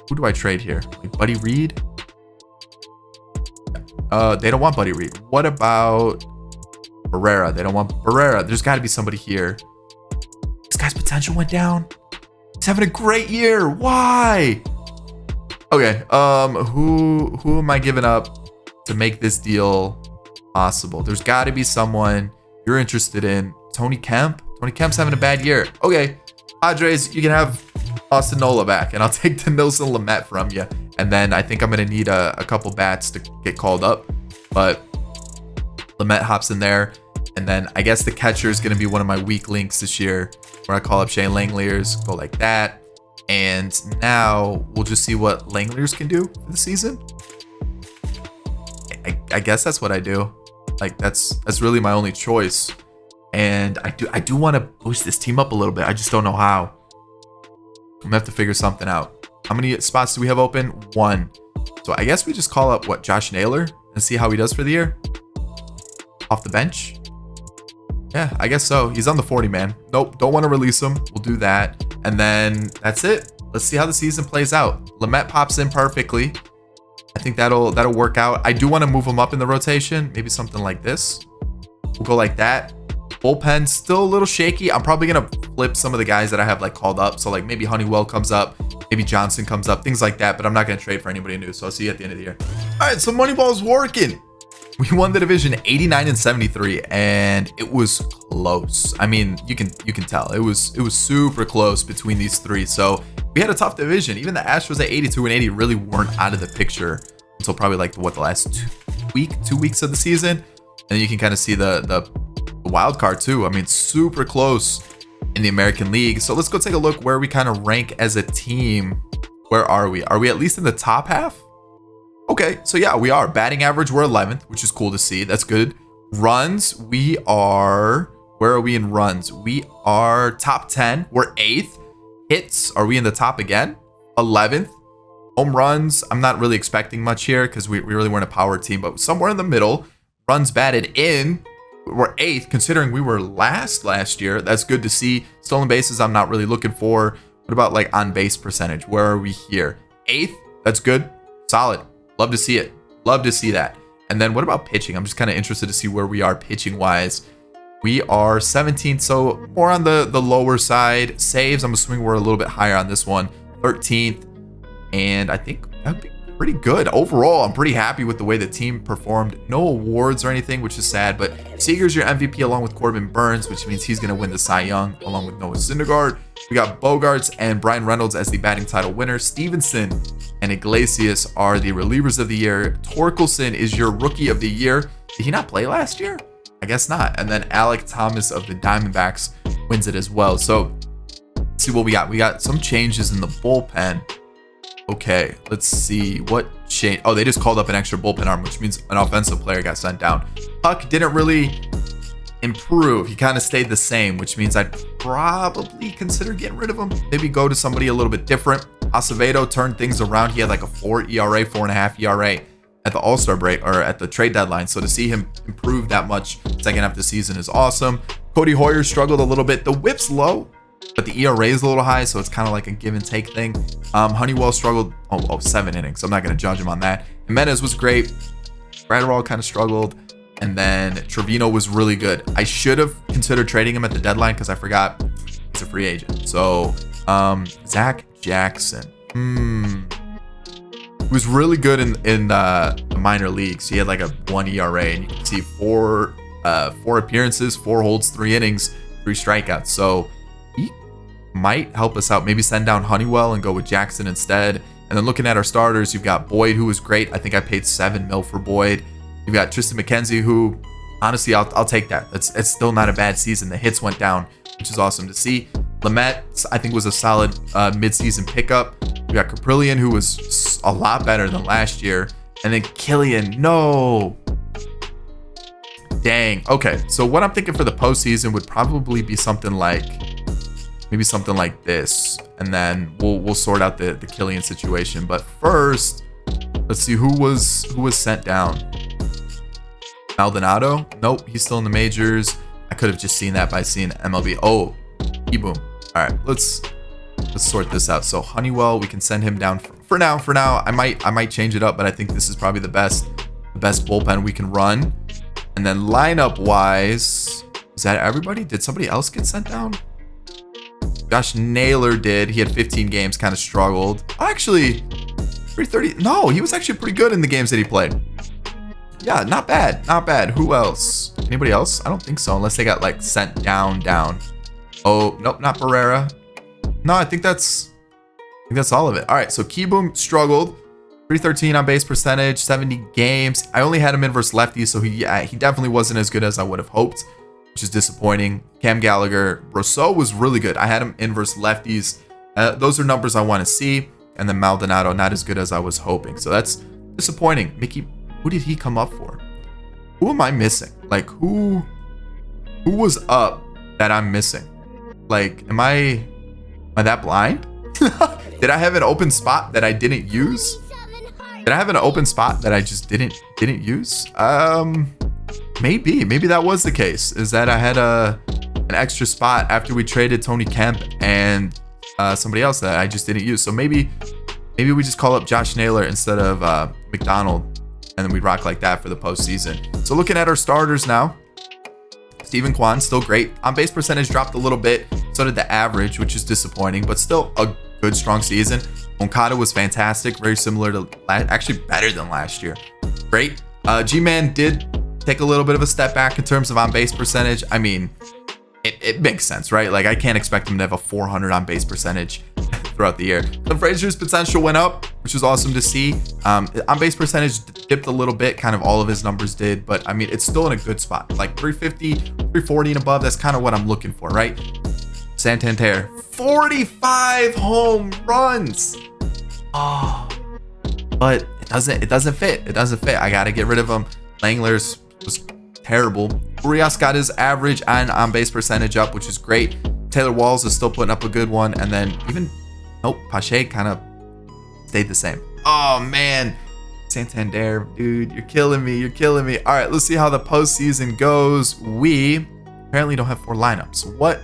who do I trade here? Like Buddy Reed? They don't want Buddy Reed. What about Barrera? They don't want Barrera. There's got to be somebody here. This guy's potential went down. He's having a great year. Why? Okay. Who am I giving up to make this deal possible? There's got to be someone you're interested in. Tony Kemp. Tony Kemp's having a bad year. Okay, Padres, you can have Austin Nola back, and I'll take Denilson Lamet from you. And then I think I'm gonna need a couple bats to get called up, but Lamet hops in there. And then I guess the catcher is gonna be one of my weak links this year, where I call up Shane Langeliers, go like that. And now we'll just see what Langeliers can do for the season. I guess that's what I do. Like, that's really my only choice. And I do want to boost this team up a little bit. I just don't know how. I'm gonna have to figure something out. How many spots do we have open? 1. So I guess we just call up Josh Naylor and see how he does for the year. Off the bench. Yeah, I guess so. He's on the 40 man. Nope, don't want to release him. We'll do that. And then that's it. Let's see how the season plays out. Lamet pops in perfectly. I think that'll work out. I do want to move him up in the rotation. Maybe something like this. We'll go like that. Bullpen still a little shaky. I'm probably gonna flip some of the guys that I have like called up. So like maybe Honeywell comes up, maybe Johnson comes up, things like that. But I'm not gonna trade for anybody new. So I'll see you at the end of the year. All right, so Moneyball's working. We won the division 89-73, and it was close. I mean, you can tell it was super close between these three. So we had a tough division. Even the Astros at 82-80 really weren't out of the picture until probably like the last 2 weeks of the season. And you can kind of see the wild card too. I mean, super close in the American League. So let's go take a look where we kind of rank as a team. Where are we? Are we at least in the top half? Okay, so yeah, we are. Batting average, we're 11th, which is cool to see. That's good. Runs, we are... Where are we in runs? We are top 10. We're 8th. Hits, are we in the top again? 11th. Home runs, I'm not really expecting much here because we really weren't a power team, but somewhere in the middle. Runs batted in, we're 8th, considering we were last year. That's good to see. Stolen bases, I'm not really looking for. What about like on base percentage? Where are we here? 8th, that's good. Solid. Love to see it. Love to see that. And then what about pitching? I'm just kind of interested to see where we are pitching wise. We are 17th, so more on the lower side. Saves, I'm assuming we're a little bit higher on this one. 13th, and I think that'd be pretty good. Overall, I'm pretty happy with the way the team performed. No awards or anything, which is sad, but Seager's your MVP along with Corbin Burns, which means he's going to win the Cy Young along with Noah Syndergaard. We got Bogarts and Brian Reynolds as the batting title winner. Stevenson and Iglesias are the relievers of the year. Torkelson is your rookie of the year. Did he not play last year? I guess not. And then Alec Thomas of the Diamondbacks wins it as well. So let's see what we got. We got some changes in the bullpen. Okay, let's see what change. Oh, they just called up an extra bullpen arm, which means an offensive player got sent down. Puck didn't really improve. He kind of stayed the same, which means I'd probably consider getting rid of him. Maybe go to somebody a little bit different. Acevedo turned things around. He had like a 4 ERA, 4.5 ERA at the All-Star break or at the trade deadline. So to see him improve that much second half of the season is awesome. Cody Hoyer struggled a little bit. The whip's low, but the ERA is a little high, so it's kind of like a give and take thing. Honeywell struggled 7 innings. So I'm not going to judge him on that. Jimenez was great. Gratterall kind of struggled. And then Trevino was really good. I should have considered trading him at the deadline because I forgot he's a free agent. So Zach Jackson. He was really good in the minor leagues. He had like a 1 ERA, and you can see 4 appearances, 4 holds, 3 innings, 3 strikeouts. So he might help us out. Maybe send down Honeywell and go with Jackson instead. And then looking at our starters, you've got Boyd, who was great. I think I paid $7 million for Boyd. You've got Tristan McKenzie, who honestly, I'll take that. It's still not a bad season. The hits went down, which is awesome to see. Lamet, I think, was a solid midseason pickup. We got Caprillion, who was a lot better than last year. And then Killian, no. Dang. Okay, so what I'm thinking for the postseason would probably be something like, maybe something like this. And then we'll sort out the Killian situation. But first, let's see who was sent down. Maldonado? Nope, he's still in the majors. I could have just seen that by seeing MLB. Oh, boom. All right, let's sort this out. So Honeywell, we can send him down for now. For now, I might change it up, but I think this is probably the best bullpen we can run. And then lineup wise, is that everybody? Did somebody else get sent down? Josh Naylor did. He had 15 games, kind of struggled. Oh, actually, 330. No, he was actually pretty good in the games that he played. Yeah, not bad. Not bad. Who else? Anybody else? I don't think so, unless they got like sent down. Oh, nope, not Barrera. No, I think that's all of it. All right, so Keyboom struggled. 313 on base percentage, 70 games. I only had him in versus lefties, so he definitely wasn't as good as I would have hoped, which is disappointing. Cam Gallagher, Rousseau was really good. I had him in versus lefties. Those are numbers I want to see. And then Maldonado, not as good as I was hoping. So that's disappointing. Mickey, who did he come up for? Who am I missing? Like, who was up that I'm missing? Like, am I that blind? Did I have an open spot that I didn't use? Did I have an open spot that I just didn't use? Maybe that was the case. Is that I had an extra spot after we traded Tony Kemp and somebody else that I just didn't use. So maybe we just call up Josh Naylor instead of McDonald, and then we rock like that for the postseason. So looking at our starters now, Steven Kwan, still great. On base percentage dropped a little bit. So did the average, which is disappointing, but still a good, strong season. Moncada was fantastic, very similar to actually better than last year. Great. G-Man did take a little bit of a step back in terms of on base percentage. I mean, it makes sense, right? Like, I can't expect him to have a 400 on base percentage throughout the year. The Frazier's potential went up, which is awesome to see. On base percentage dipped a little bit, kind of all of his numbers did, but I mean, it's still in a good spot. Like 350, 340 and above, that's kind of what I'm looking for, right? Santander, 45 home runs. Oh, but it doesn't fit. It doesn't fit. I got to get rid of him. Langler's was terrible. Urias got his average and on base percentage up, which is great. Taylor Walls is still putting up a good one. And then Pache kind of stayed the same. Oh man, Santander, dude, you're killing me. You're killing me. All right, let's see how the postseason goes. We apparently don't have 4 lineups. What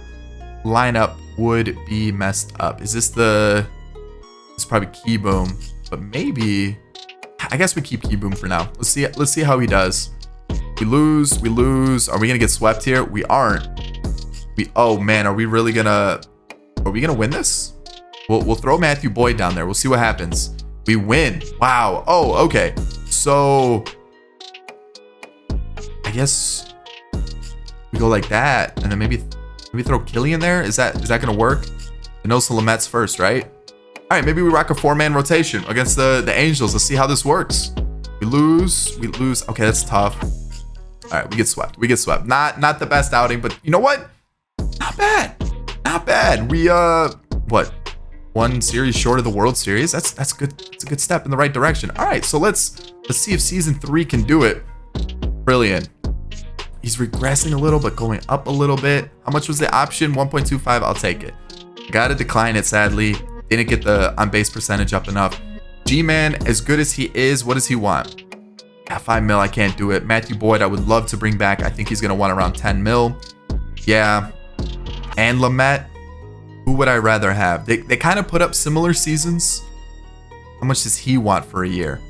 lineup would be messed up? Is this it's probably Key Boom, but maybe I guess we keep Key Boom for now. Let's see how he does. We lose. Are we gonna get swept here? We aren't. Oh man, are we gonna win this? We'll throw Matthew Boyd down there. We'll see what happens. We win. Wow. Oh, okay. So I guess we go like that, and then maybe throw Killian there. Is that gonna work? Enosa Lamet's first, right? All right, maybe we rock a 4-man rotation against the Angels. Let's see how this works. We lose. Okay, that's tough. All right, we get swept. Not the best outing, but you know what? Not bad. We what? 1 series short of the World Series. That's good. It's a good step in the right direction. All right, so let's see if season 3 can do it. Brilliant. He's regressing a little, but going up a little bit. How much was the option? 1.25. I'll take it. Got to decline it, sadly. Didn't get the on base percentage up enough. G-Man, as good as he is, what does he want? At 5 mil, I can't do it. Matthew Boyd, I would love to bring back. I think he's going to want around 10 mil. Yeah. And Lamet, who would I rather have? They kind of put up similar seasons. How much does he want for a year?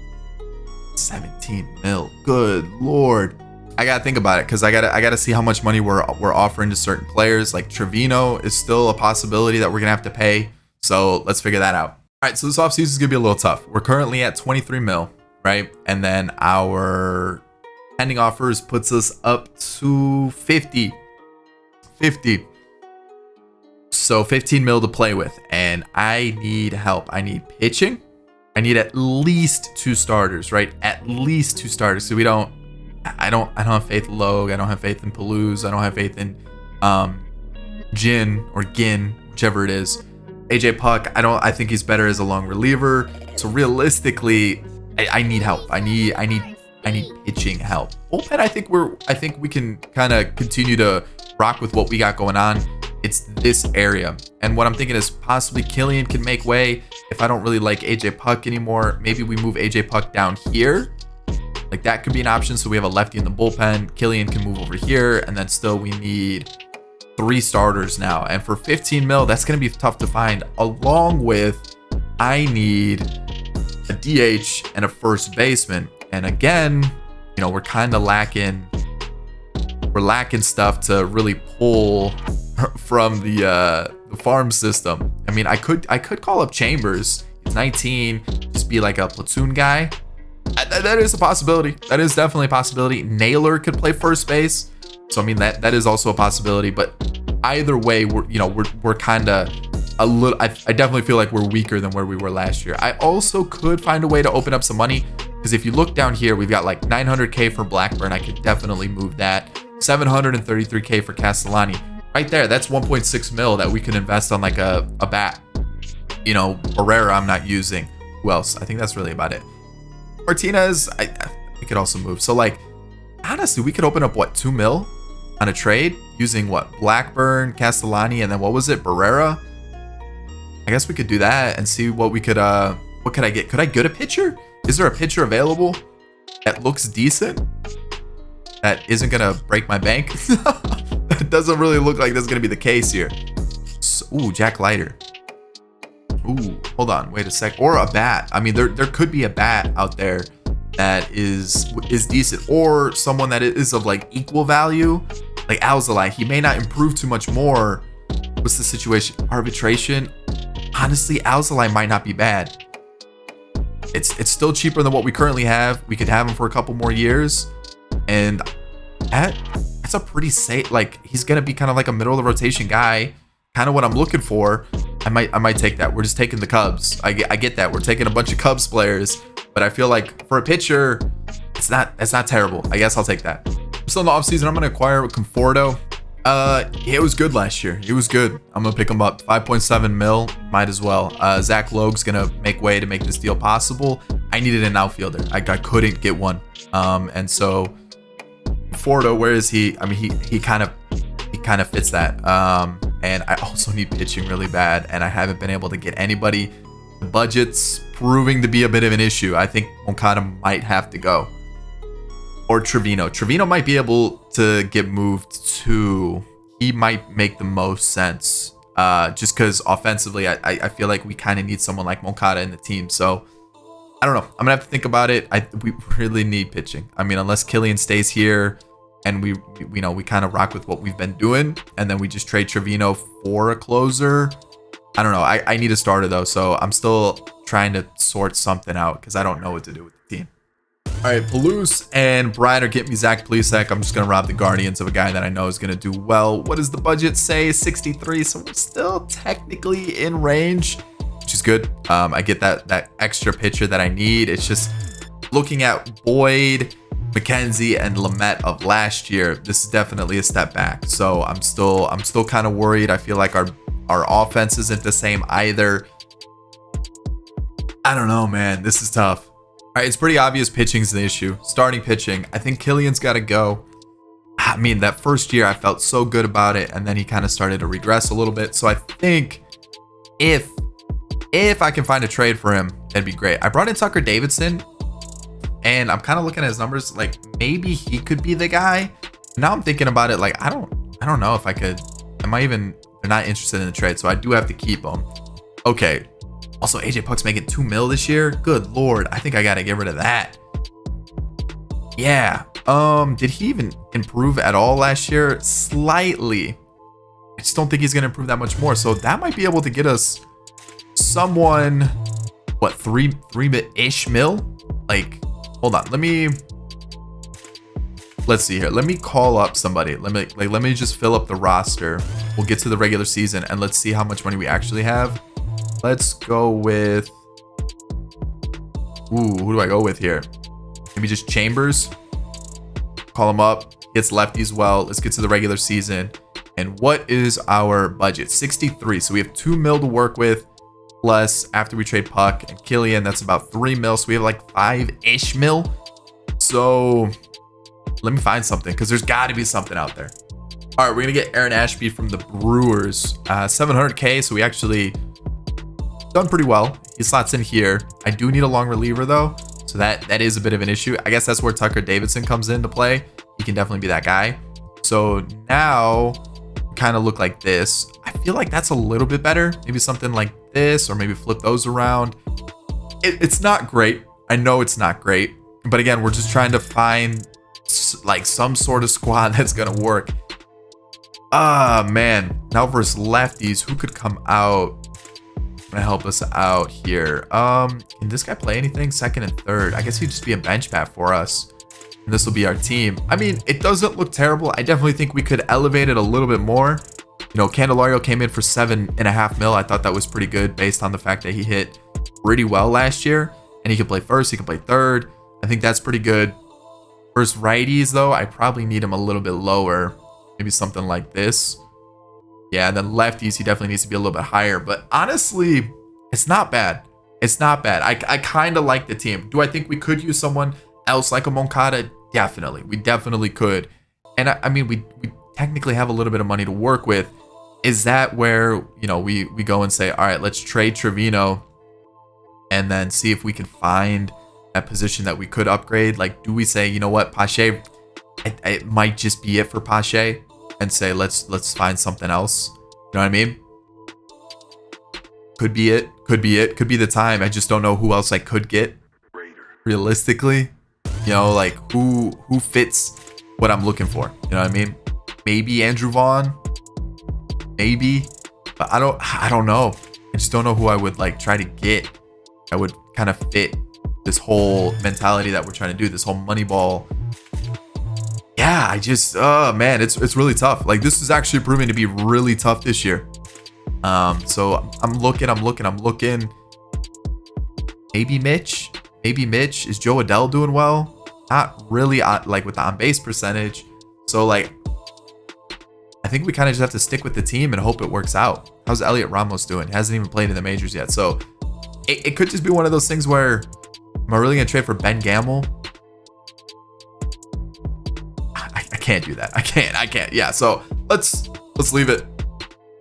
17 mil. Good Lord. I got to think about it because I got to see how much money we're offering to certain players. Like Trevino is still a possibility that we're going to have to pay. So let's figure that out. All right, so this offseason is going to be a little tough. We're currently at 23 mil, right? And then our pending offers puts us up to 50. So 15 mil to play with. And I need help. I need pitching. I need at least 2 starters, right? At least 2 starters. So I don't have faith in Logue. I don't have faith in Palouse. I don't have faith in Jin or Gin, whichever it is. AJ Puck, I think he's better as a long reliever. So realistically, I need help. I need pitching help. Bullpen, I think we can kind of continue to rock with what we got going on. It's this area. And what I'm thinking is possibly Killian can make way. If I don't really like AJ Puck anymore, maybe we move AJ Puck down here. Like that could be an option. So we have a lefty in the bullpen. Killian can move over here. And then still we need 3 starters now. And for 15 mil, that's going to be tough to find. Along with, I need a DH and a first baseman. And again, we're kind of lacking. We're lacking stuff to really pull from the farm system. I mean, I could call up Chambers. He's 19. Just be like a platoon guy. That is a possibility. That is definitely a possibility. Naylor could play first base. So I mean that is also a possibility, but either way, we're kind of a little. I definitely feel like we're weaker than where we were last year. I also could find a way to open up some money because if you look down here, we've got like 900K for Blackburn. I could definitely move that. 733K for Castellani. Right there, that's 1.6 mil that we can invest on like a bat. Barrera I'm not using. Who else? I think that's really about it. Martinez, we could also move. So like, honestly, we could open up 2 mil on a trade using Blackburn, Castellani, and then what was it, Barrera? I guess we could do that and see what we could. What could I get? Could I get a pitcher? Is there a pitcher available that looks decent? That isn't gonna break my bank? It doesn't really look like that's gonna be the case here. So, ooh, Jack Leiter. hold on, wait a sec, or a bat. I mean, there could be a bat out there that is decent, or someone that is of like equal value, like Alzolay. He may not improve too much more. What's the situation? Arbitration. Honestly, Alzolay might not be bad. It's still cheaper than what we currently have. We could have him for a couple more years, and that's a pretty safe. Like, he's gonna be kind of like a middle of the rotation guy, kind of what I'm looking for. I might take that. We're just taking the Cubs. I get that. We're taking a bunch of Cubs players, but I feel like for a pitcher, it's not terrible. I guess I'll take that. So in the offseason, I'm gonna acquire Conforto. It was good last year. It was good. I'm gonna pick him up. 5.7 mil. Might as well. Zach Logue's gonna make way to make this deal possible. I needed an outfielder. I couldn't get one. And so Conforto, where is he? I mean, he kind of fits that. And I also need pitching really bad, and I haven't been able to get anybody. The budget's proving to be a bit of an issue. I think Moncada might have to go. Or Trevino. Trevino might be able to get moved too. He might make the most sense. Just because offensively, I feel like we kind of need someone like Moncada in the team. So, I don't know. I'm going to have to think about it. We really need pitching. I mean, unless Killian stays here and we kind of rock with what we've been doing, and then we just trade Trevino for a closer. I don't know. I need a starter, though. So, I'm still trying to sort something out because I don't know what to do with the team. All right, Palouse and Brian are getting me Zach Plesac. I'm just going to rob the Guardians of a guy that I know is going to do well. What does the budget say? 63. So we're still technically in range, which is good. I get that extra pitcher that I need. It's just looking at Boyd, McKenzie, and Lamet of last year. This is definitely a step back. So I'm still kind of worried. I feel like our offense isn't the same either. I don't know, man. This is tough. All right, it's pretty obvious pitching's the issue. Starting pitching. I think Killian's got to go. I mean, that first year I felt so good about it, and then he kind of started to regress a little bit. So I think if I can find a trade for him, that'd be great. I brought in Tucker Davidson, and I'm kind of looking at his numbers. Like, maybe he could be the guy. Now I'm thinking about it. Like, I don't know if I could. They're not interested in the trade, so I do have to keep him. Okay. Also, AJ Puck's making $2 million this year. Good Lord. I think I got to get rid of that. Yeah. Did he even improve at all last year? Slightly. I just don't think he's going to improve that much more. So that might be able to get us someone, what, three-ish mil? Like, hold on. Let's see here. Let me call up somebody. Let me just fill up the roster. We'll get to the regular season and let's see how much money we actually have. Let's go with, who do I go with here? Maybe just Chambers. Call him up. Hits lefties well. Let's get to the regular season. And what is our budget? 63. So we have $2 million to work with. Plus, after we trade Puck and Killian, that's about $3 million. So we have like 5-ish mil. So let me find something, because there's got to be something out there. All right, we're going to get Aaron Ashby from the Brewers. 700K. So we actually done pretty well. He slots in here. I do need a long reliever though, so that is a bit of an issue. I guess that's where Tucker Davidson comes into play. He can definitely be that guy. So now kind of look like this. I feel like that's a little bit better. Maybe something like this, or maybe flip those around. It's not great. I know it's not great, but again, we're just trying to find like some sort of squad that's gonna work. Man, now versus lefties, who could come out to help us out here? Can this guy play anything? Second and third. I guess he'd just be a bench bat for us, and this will be our team. I mean, it doesn't look terrible. I definitely think we could elevate it a little bit more. You know, Candelario came in for $7.5 million. I thought that was pretty good based on the fact that he hit pretty well last year, and he could play first, he could play third. I think that's pretty good. Versus righties though, I probably need him a little bit lower. Maybe something like this. Yeah, and then lefties, he definitely needs to be a little bit higher. But honestly, it's not bad. It's not bad. I kind of like the team. Do I think we could use someone else like a Moncada? Definitely. We definitely could. And I mean, we technically have a little bit of money to work with. Is that where, you know, we go and say, all right, let's trade Trevino and then see if we can find that position that we could upgrade? Like, do we say, you know what, Pache, it might just be it for Pache, and say let's find something else? You know what I mean? Could be it. could be it. Could be the time. I just don't know who else I could get realistically. You know, like who fits what I'm looking for. You know what I mean? Maybe Andrew Vaughn. Maybe. But I don't know. I just don't know who I would like try to get. I would kind of fit this whole mentality that we're trying to do, this whole Moneyball. Yeah, I just, man, it's really tough. Like, this is actually proving to be really tough this year. So I'm looking. Maybe Mitch. Is Joe Adele doing well? Not really, like with the on base percentage. So like, I think we kind of just have to stick with the team and hope it works out. How's Elliot Ramos doing? Hasn't even played in the majors yet. So it could just be one of those things where, am I really gonna trade for Ben Gamble? I can't do that. I can't. Yeah. So let's leave it.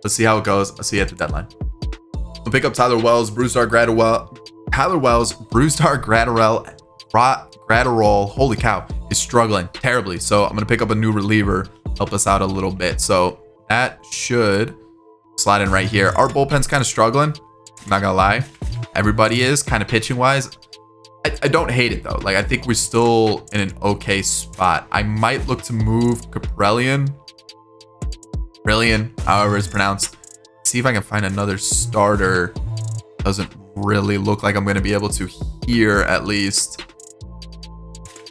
Let's see how it goes. I'll see you at the deadline. We'll pick up Tyler Wells, Bruce-Star Gratterall. Holy cow, is struggling terribly. So I'm gonna pick up a new reliever, help us out a little bit. So that should slide in right here. Our bullpen's kind of struggling. I'm not gonna lie. Everybody is kind of pitching wise. I don't hate it though. Like, I think we're still in an okay spot. I might look to move Brilliant, however it's pronounced. See if I can find another starter. Doesn't really look like I'm going to be able to here, at least.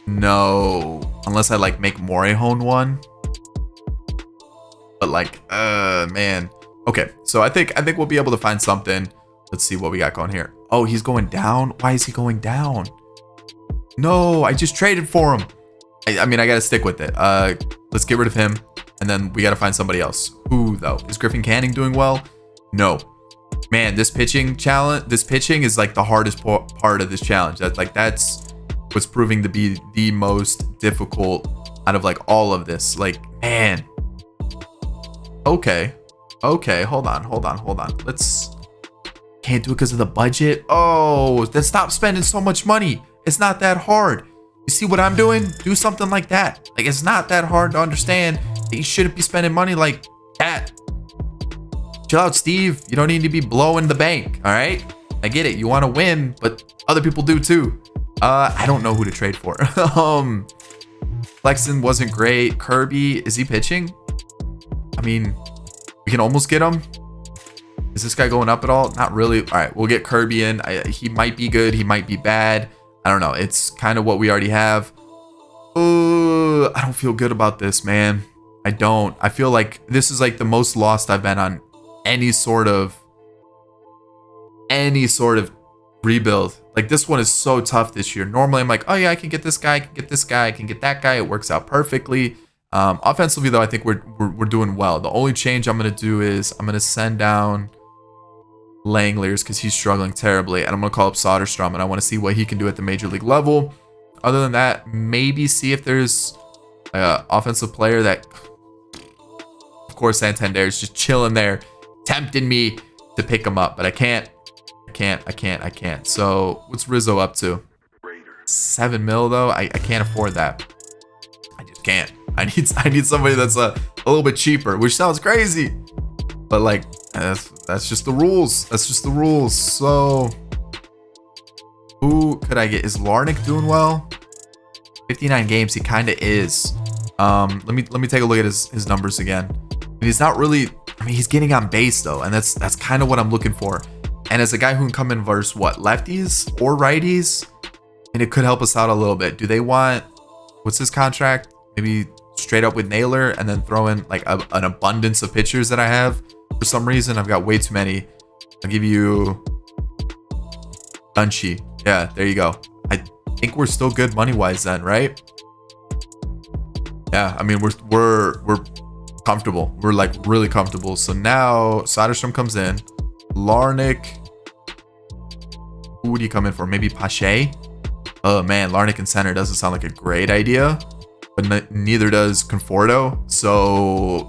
No, unless I like make Morehone one. But like, man. Okay, so I think we'll be able to find something. Let's see what we got going here. Oh, he's going down. Why is he going down? No, I just traded for him. I mean, I got to stick with it. Let's get rid of him. And then we got to find somebody else. Who, though? Is Griffin Canning doing well? No. Man, this pitching is like the hardest part of this challenge. That's what's proving to be the most difficult out of like all of this. Like, man. Okay, hold on. Can't do it because of the budget. Oh, then stop spending so much money. It's not that hard. You see what I'm doing? Do something like that. Like, it's not that hard to understand that you shouldn't be spending money like that. Chill out, Steve. You don't need to be blowing the bank. All right, I get it. You want to win, but other people do too. I don't know who to trade for. Flexen wasn't great. Kirby, is he pitching? I mean, we can almost get him. Is this guy going up at all? Not really. All right, we'll get Kirby in. He might be good. He might be bad. I don't know. It's kind of what we already have. I don't feel good about this, man. I don't. I feel like this is like the most lost I've been on any sort of rebuild. Like, this one is so tough this year. Normally I'm like, oh yeah, I can get this guy, I can get this guy, I can get that guy. It works out perfectly. Offensively though, I think we're doing well. The only change I'm gonna do is I'm gonna send down Langlers because he's struggling terribly, and I'm gonna call up Soderstrom, and I want to see what he can do at the major league level. Other than that, maybe see if there's an offensive player that, of course, Santander is just chilling there, tempting me to pick him up, but I can't. So what's Rizzo up to? $7 million though. I can't afford that. I just can't. I need somebody that's a little bit cheaper, which sounds crazy, but like that's just the rules. That's just the rules. So who could I get? Is Larnick doing well? 59 games. He kind of is. Let me take a look at his numbers again. And he's not really. I mean, he's getting on base though, and that's kind of what I'm looking for. And as a guy who can come in versus what, lefties or righties, and it could help us out a little bit. Do they want, what's his contract? Maybe straight up with Naylor and then throw in like an abundance of pitchers that I have. For some reason, I've got way too many. I'll give you Dunshee. Yeah, there you go. I think we're still good money wise then, right? Yeah, I mean we're comfortable. We're like really comfortable. So now Soderstrom comes in. Larnick. Who would you come in for? Maybe Pache? Oh man, Larnick in center doesn't sound like a great idea, but neither does Conforto. So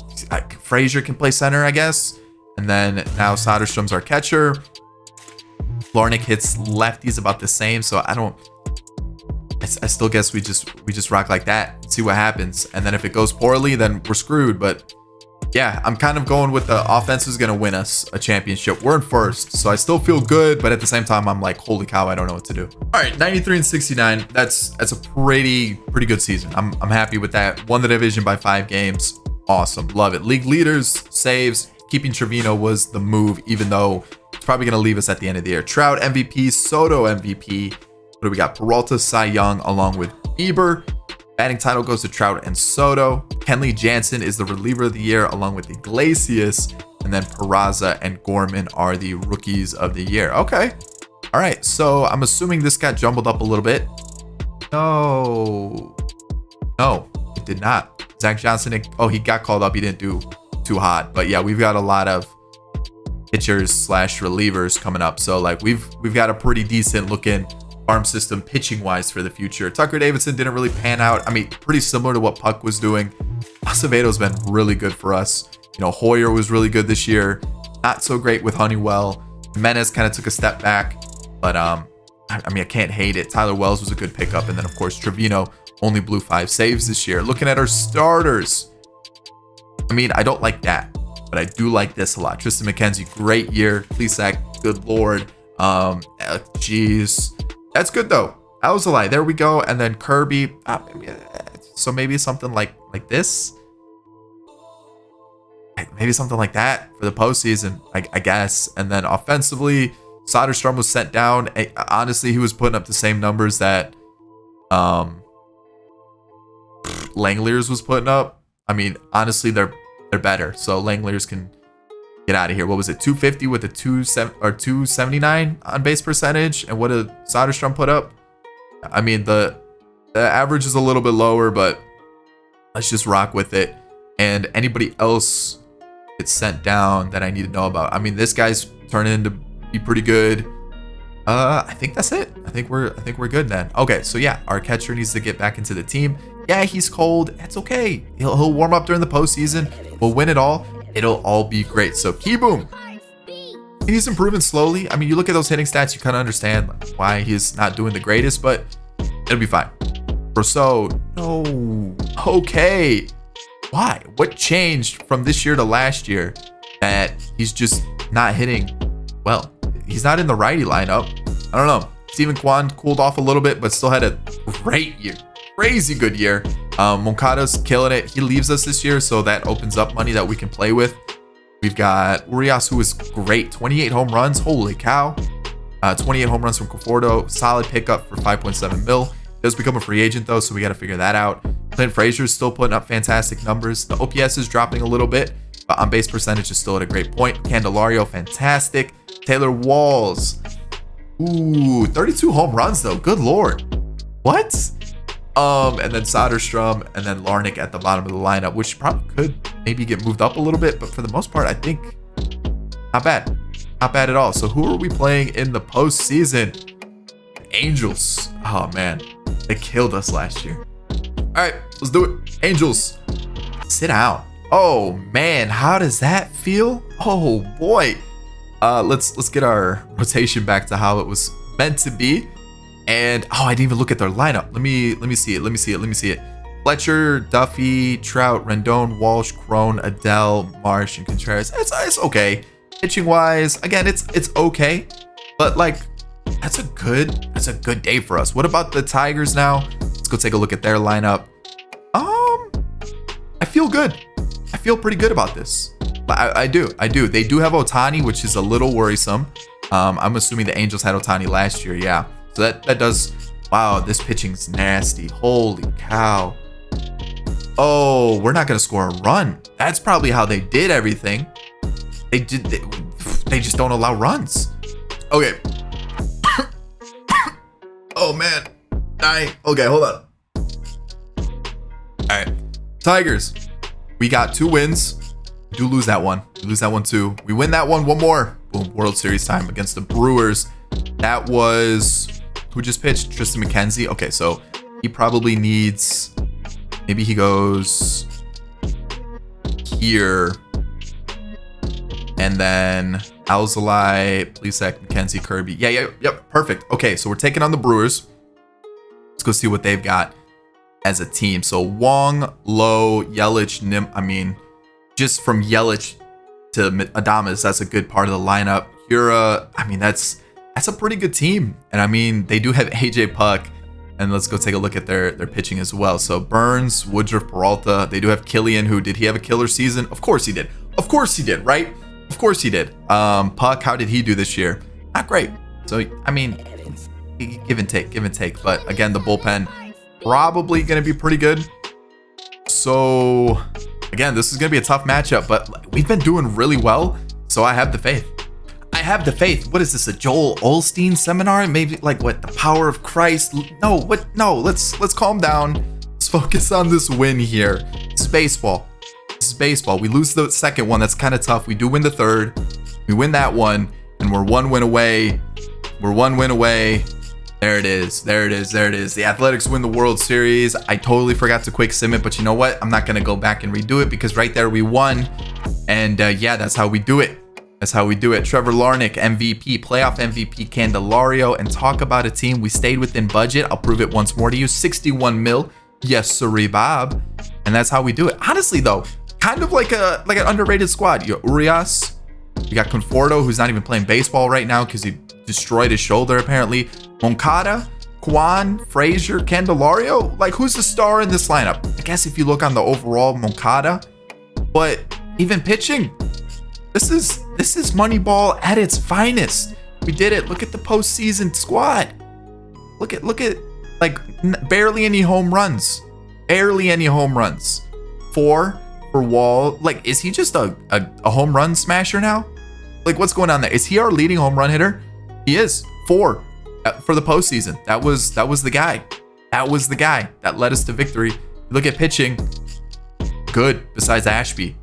Frazier can play center, I guess. And then now Soderstrom's our catcher. Larnick hits lefties about the same, so I still guess we just rock like that, see what happens. And then if it goes poorly, then we're screwed. But Yeah, I'm kind of going with the offense is going to win us a championship. We're in first, so I still feel good, but at the same time, I'm like, holy cow, I don't know what to do. All right, 93 and 69. That's a pretty good season. I'm happy with that. Won the division by 5 games. Awesome, love it. League leaders, saves, keeping Trevino was the move, even though it's probably going to leave us at the end of the year. Trout MVP, Soto MVP. What do we got? Peralta, Cy Young, along with Bieber. Batting title goes to Trout and Soto. Kenley Jansen is the reliever of the year, along with Iglesias. And then Peraza and Gorman are the rookies of the year. Okay. All right. So I'm assuming this got jumbled up a little bit. No, it did not. Zach Johnson, oh, he got called up. He didn't do too hot. But yeah, we've got a lot of pitchers / relievers coming up. So like we've got a pretty decent looking farm system pitching wise for the future. Tucker Davidson didn't really pan out. I mean, pretty similar to what Puck was doing. Aceveto's been really good for us. You know, Hoyer was really good this year. Not so great with Honeywell. Jimenez kind of took a step back, but I mean, I can't hate it. Tyler Wells was a good pickup. And then of course, Trevino only blew 5 saves this year. Looking at our starters, I mean, I don't like that, but I do like this a lot. Tristan McKenzie, great year. Plesac, good Lord. Geez. That's good though. Alzolay, there we go. And then Kirby. So maybe something like this. Maybe something like that for the postseason, I guess. And then offensively, Soderstrom was sent down. Honestly, he was putting up the same numbers that Langeliers was putting up. I mean, honestly, they're better. So Langeliers can get out of here. What was it? 250 with a 279 on base percentage. And what did Soderstrom put up? I mean, the average is a little bit lower, but let's just rock with it. And anybody else gets sent down that I need to know about. I mean, this guy's turning into be pretty good. I think that's it. I think we're good then. Okay, so yeah, our catcher needs to get back into the team. Yeah, he's cold. That's okay. He'll warm up during the postseason. We'll win it all. It'll all be great. So Keyboom, he's improving slowly. I mean, you look at those hitting stats, you kind of understand why he's not doing the greatest, but it'll be fine. Rousseau, no. Okay. Why? What changed from this year to last year that he's just not hitting well? He's not in the righty lineup. I don't know. Steven Kwan cooled off a little bit, but still had a great year. Crazy good year. Moncada's killing it. He leaves us this year, so that opens up money that we can play with. We've got Urias, who is great. 28 home runs. Holy cow. 28 home runs from Conforto. Solid pickup for 5.7 mil. Does become a free agent, though, so we got to figure that out. Clint Frazier's still putting up fantastic numbers. The OPS is dropping a little bit, but on base percentage is still at a great point. Candelario, fantastic. Taylor Walls. Ooh, 32 home runs, though. Good Lord. What? And then Soderstrom, and then Larnick at the bottom of the lineup, which probably could maybe get moved up a little bit, but for the most part, I think not bad. Not bad at all. So who are we playing in the postseason? Angels. Oh, man. They killed us last year. All right, let's do it. Angels. Sit down. Oh, man. How does that feel? Oh, boy. Let's get our rotation back to how it was meant to be. And oh, I didn't even look at their lineup. Let me see it. Fletcher, Duffy, Trout, Rendon, Walsh, Crone, Adele, Marsh, and Contreras. It's okay. Pitching wise, again, it's okay. But like, that's a good day for us. What about the Tigers now? Let's go take a look at their lineup. I feel good. I feel pretty good about this. I do. They do have Ohtani, which is a little worrisome. I'm assuming the Angels had Ohtani last year. Yeah. So that does. Wow, this pitching's nasty. Holy cow. Oh, we're not gonna score a run. That's probably how they did everything. They just don't allow runs. Okay. Oh man. Okay, hold on. All right, Tigers. We got 2 wins. We do lose that one. We lose that one too. We win that one more. Boom, World Series time against the Brewers. That was who just pitched? Tristan McKenzie. Okay, so he probably needs. Maybe he goes here. And then Alzolay, Plesac, McKenzie, Kirby. Yep, perfect. Okay, so we're taking on the Brewers. Let's go see what they've got as a team. So Wong, Lowe, Yelich, just from Yelich to Adames, that's a good part of the lineup. Hura, I mean, that's a pretty good team. And I mean, they do have AJ Puck. And let's go take a look at their pitching as well. So Burns, Woodruff, Peralta. They do have Killian, who did he have a killer season? Of course he did. Of course he did, right? Of course he did. Puck, how did he do this year? Not great. So, I mean, give and take. But again, the bullpen probably going to be pretty good. So, again, this is going to be a tough matchup, but we've been doing really well. So I have the faith. I have the faith. What is this, a Joel Osteen seminar? Maybe like what, the power of Christ? No, what? No, let's calm down. Let's focus on this win here. It's baseball. This is baseball. We lose the second one. That's kind of tough. We do win the third. We win that one, and we're 1 win away. We're 1 win away. There it is. The Athletics win the World Series. I totally forgot to quick sim it, but you know what? I'm not going to go back and redo it because right there we won. And yeah, that's how we do it. That's how we do it. Trevor Larnach, MVP, playoff MVP, Candelario, and talk about a team. We stayed within budget. I'll prove it once more to you. 61 mil. Yes, sirree, Bob. And that's how we do it. Honestly, though, kind of like an underrated squad. You got Urias. You got Conforto, who's not even playing baseball right now because he destroyed his shoulder, apparently. Moncada, Kwan, Frazier, Candelario. Like, who's the star in this lineup? I guess if you look on the overall, Moncada. But even pitching, this is Moneyball at its finest. We did it. Look at the postseason squad. Look at like barely any home runs. Barely any home runs. 4 for Wall. Like, is he just a home run smasher now? Like, what's going on there? Is he our leading home run hitter? He is. 4 for the postseason. That was the guy. That was the guy that led us to victory. Look at pitching. Good. Besides Ashby.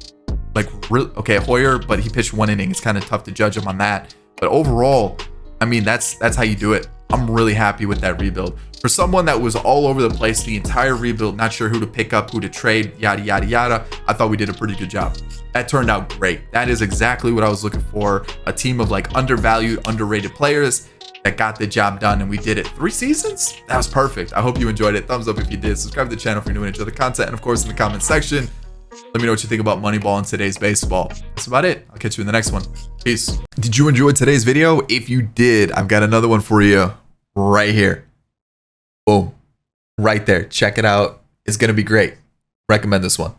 Like, okay, Hoyer, but he pitched 1 inning. It's kind of tough to judge him on that. But overall, I mean, that's how you do it. I'm really happy with that rebuild. For someone that was all over the place, the entire rebuild, not sure who to pick up, who to trade, yada, yada, yada, I thought we did a pretty good job. That turned out great. That is exactly what I was looking for. A team of like undervalued, underrated players that got the job done, and we did it. 3 seasons? That was perfect. I hope you enjoyed it. Thumbs up if you did. Subscribe to the channel if you're new and enjoy the content. And of course, in the comment section, let me know what you think about Moneyball in today's baseball. That's about it. I'll catch you in the next one. Peace. Did you enjoy today's video? If you did, I've got another one for you right here. Boom. Right there. Check it out. It's going to be great. Recommend this one.